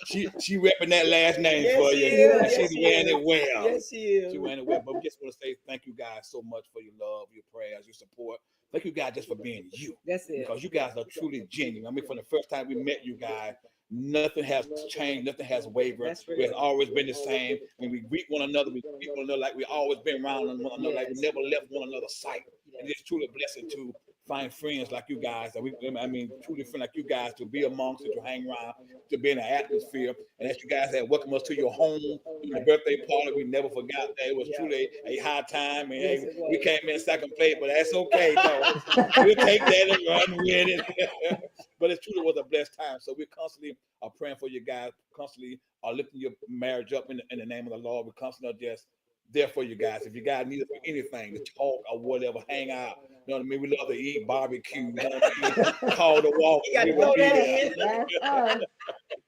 she repping that last name Yes, for she you, is. and Yeah. Yes, she's she wearing is. it well. Yes, she is. She's wearing it well. But we just want to say thank you guys so much for your love, your prayers, your support. Thank you guys just for being you, That's it. because you guys are truly genuine. I mean, from the first time we met you guys, nothing has changed, nothing has wavered. That's It has real. always been the same. When we greet one another, we greet one another like we always been around one another, like we Yes. never left one another's sight. And Yes. it's truly a blessing to find friends like you guys. That we, I mean, truly friends like you guys to be amongst and to hang around, to be in the atmosphere. And as you guys had welcomed us to your home in the Right. birthday party, we never forgot that. It was Yeah. truly a high time. And Yes, hey, it we was. came in second place, but that's okay though. We'll take that and run with it. But it truly was a blessed time. So we constantly are praying for you guys, constantly are lifting your marriage up in the name of the Lord. We constantly are just there for you guys. If you guys need us for anything, to talk or whatever, hang out. You know what I mean? We love to eat barbecue. You know what I mean? Call the walk. You got We to will throw be that there. in. That's us.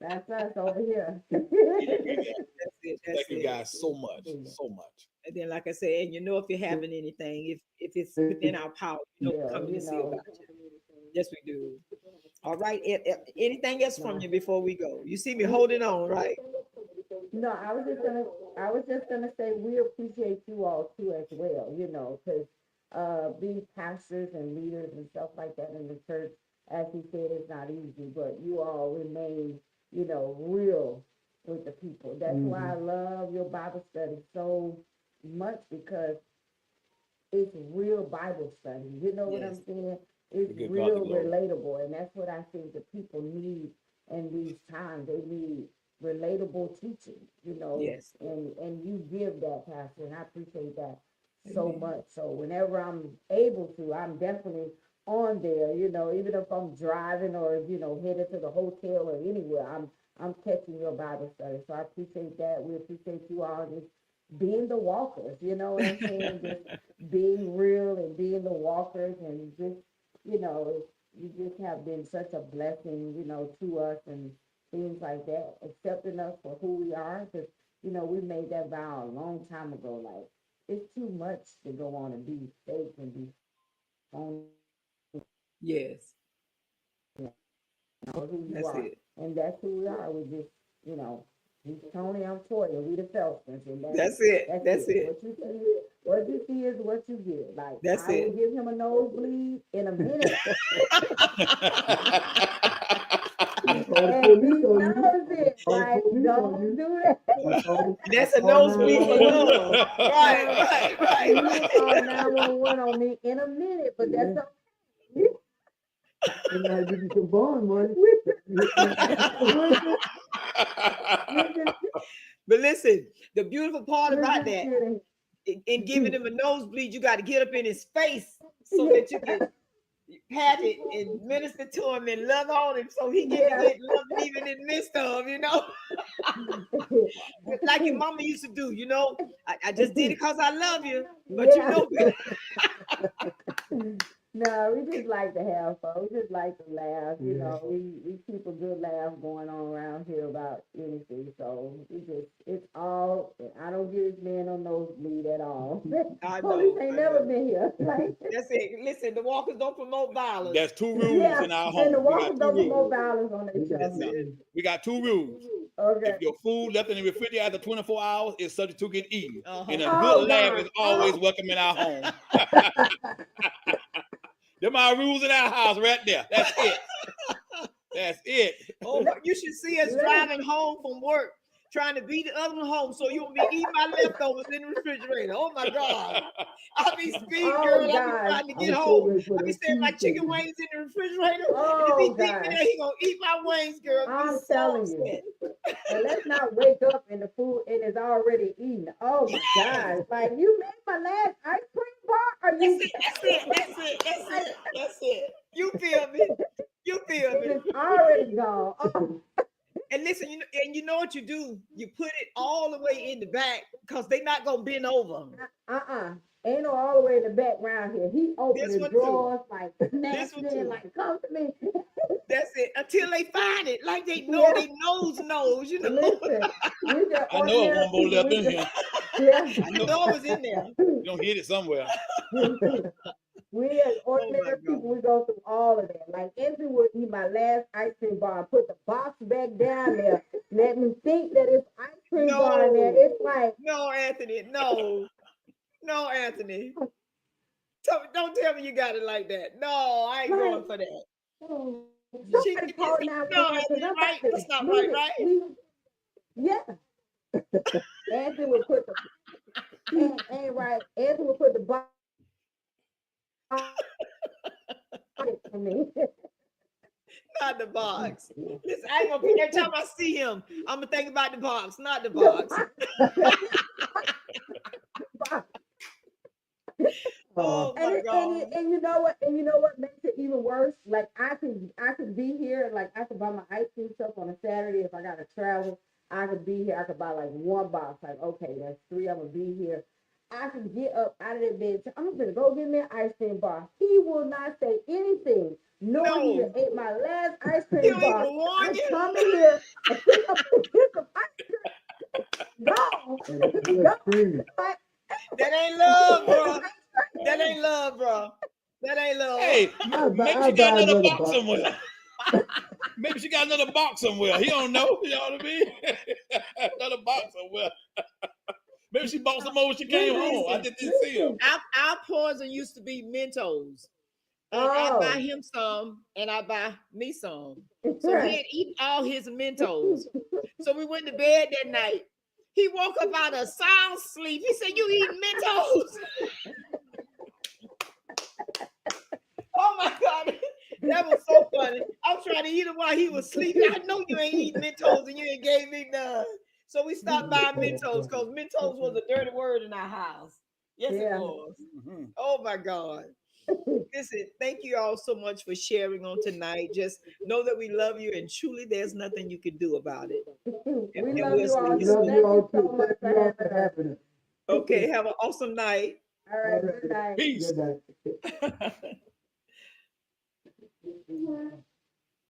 That's us over here. We will be there. That's it. So That's thank you it. guys so much. So much. And then, like I said, and if you're having anything, if it's within our power, we're Yeah, coming you to see know. about you. Yes, we do. All right. Anything else from No. you before we go? You see me holding on, right? No, I was just gonna say we appreciate you all too as well, because being pastors and leaders and stuff like that in the church, as he said, is not easy, but you all remain, real with the people. That's why I love your Bible study so much, because it's real Bible study. You know what I'm saying? It's Give God the real glory. relatable, and that's what I think the people need in these times. They need relatable teaching, you know, Yes. and you give that, Pastor, and I appreciate that so Amen. much. So whenever I'm able to, I'm definitely on there, you know, even if I'm driving or, you know, headed to the hotel or anywhere, I'm catching your Bible study. So I appreciate that. We appreciate you all just being the walkers, you know what I'm saying? Just being real and being the walkers, and just, you know, you just have been such a blessing, you know, to us and things like that, accepting us for who we are. Because, you know, we made that vow a long time ago. Like, it's too much to go on and be fake and be on Yes. who you That's are. it. And that's who we are. We just, you know, he's Tony, I'm Toya, we the Felstons, and That's it. that's That's it. it. What you see is what you get. Like, That's I will it. give him a nosebleed in a minute. Call the And he police on you. knows it. Call the Like, police on don't you. do that. That's a Call nosebleed for 911. love. Right, Now, right, he right, will right. call 911 on me in a minute, but that's okay. And I give you some bond money. But listen, the beautiful part We're about just that, kidding. in giving him a nosebleed, you got to get up in his face so that you can pat it and minister to him and love on him so he get to Yeah. get loved even in the midst of, you know, like your mama used to do, you know. I just did it because I love you, but you Yeah. know, No, we just like to have fun. We just like to laugh. You Yeah. know, we keep a good laugh going on around here about anything. So it's all. I don't give this man no nosebleed at all. I Police know, ain't I never know. been here. Like, That's it. Listen, the walkers don't promote violence. There's two rules yeah, in our and the home. We got walkers two don't promote rules. violence on their That's stuff. it. We got two rules. Okay. If your food left in the refrigerator after 24 hours is subject to get eaten. And a Uh-huh. good Oh laugh God. is always Oh. welcome in our home. Them our rules in our house right there. That's it. That's it. Oh, you should see us driving home from work, trying to beat the other one home so you won't be eating my leftovers in the refrigerator. Oh my God. I'll be speed, Oh girl. I'll be God. trying to get I'm home. still waiting for I'll be that saying my chicken cheesecake. wings in the refrigerator. And if Oh he deep in God. there, he gonna eat my wings, girl. Be I'm so telling you. upset. And let's not wake up and the food it is already eaten. Oh my God. Like, you made my last ice cream bar? Are That's you it. That's it. That's it. That's it. That's it. You feel me? You feel it me? is already gone. Oh, And listen, you know what you do? You put it all the way in the back because they're not gonna bend over. Ain't no all the way in the background here. He opened This the one too. drawers, like This snatched one in, too. like, come to me. That's it. Until they find it, like they know Yeah. they knows, you know. Listen, we just I know it ordinary one more people. left in here. Yeah. I I know know it was in there. you don't hit it somewhere. We as Oh my ordinary people, God. we go through all of that. Like, Anthony would eat my last ice cream bar and put the box back down there. Let me think that it's ice cream bar in there. No, It's like, no, Anthony. No, no, Anthony. Don't tell me you got it like that. No, I ain't going for that. oh, She somebody call 911 no, because Anthony, I'm right? about to That's not leave right, it. right? Yeah. Anthony would put the ain't right. Anthony would put the box for me. Not the box. Listen, I ain't gonna be every time I see him, I'm gonna think about the box, not the The box. box. Oh my God. And you know what? And you know what makes it even worse? Like, I could be here. Like, I could buy my ice cream stuff on a Saturday if I gotta travel. I could be here. I could buy like one box. Like, okay, that's three. I'm gonna be here. I can get up out of that bed. I'm gonna go get me an ice cream bar. He will not say anything, knowing he No, ate my last ice he cream don't even bar. warn I'm you. coming here and pick up some ice cream. Go, go. Screaming. Like, That ain't love, it's bro. ice cream. That ain't love, bro. That ain't love. Hey, maybe she I got buy another another box box. somewhere. Maybe she got another box somewhere. He don't know. You know what I mean? Another box somewhere. Maybe she bought some more when she came home. I just didn't see her. Our poison used to be Mentos. and I buy Oh, him some, and I buy me some. So right. he'd eat all his Mentos. So we went to bed that night. He woke up out of sound sleep. He said, "You eating Mentos?" Oh my God. That was so funny. I was trying to eat him while he was sleeping. I know you ain't eating Mentos and you ain't gave me none. So we stopped buying Mentos because Mentos was a dirty word in our house. Yes, it Yeah. was. Mhm. Oh my God. Listen, thank you all so much for sharing on tonight. Just know that we love you and truly there's nothing you can do about it. And, We and love we'll you see all you Love too. soon. you Thank all you so too. much Thank for you all having for us. having us. Okay, have an awesome night. All right, good night. Peace. Good night.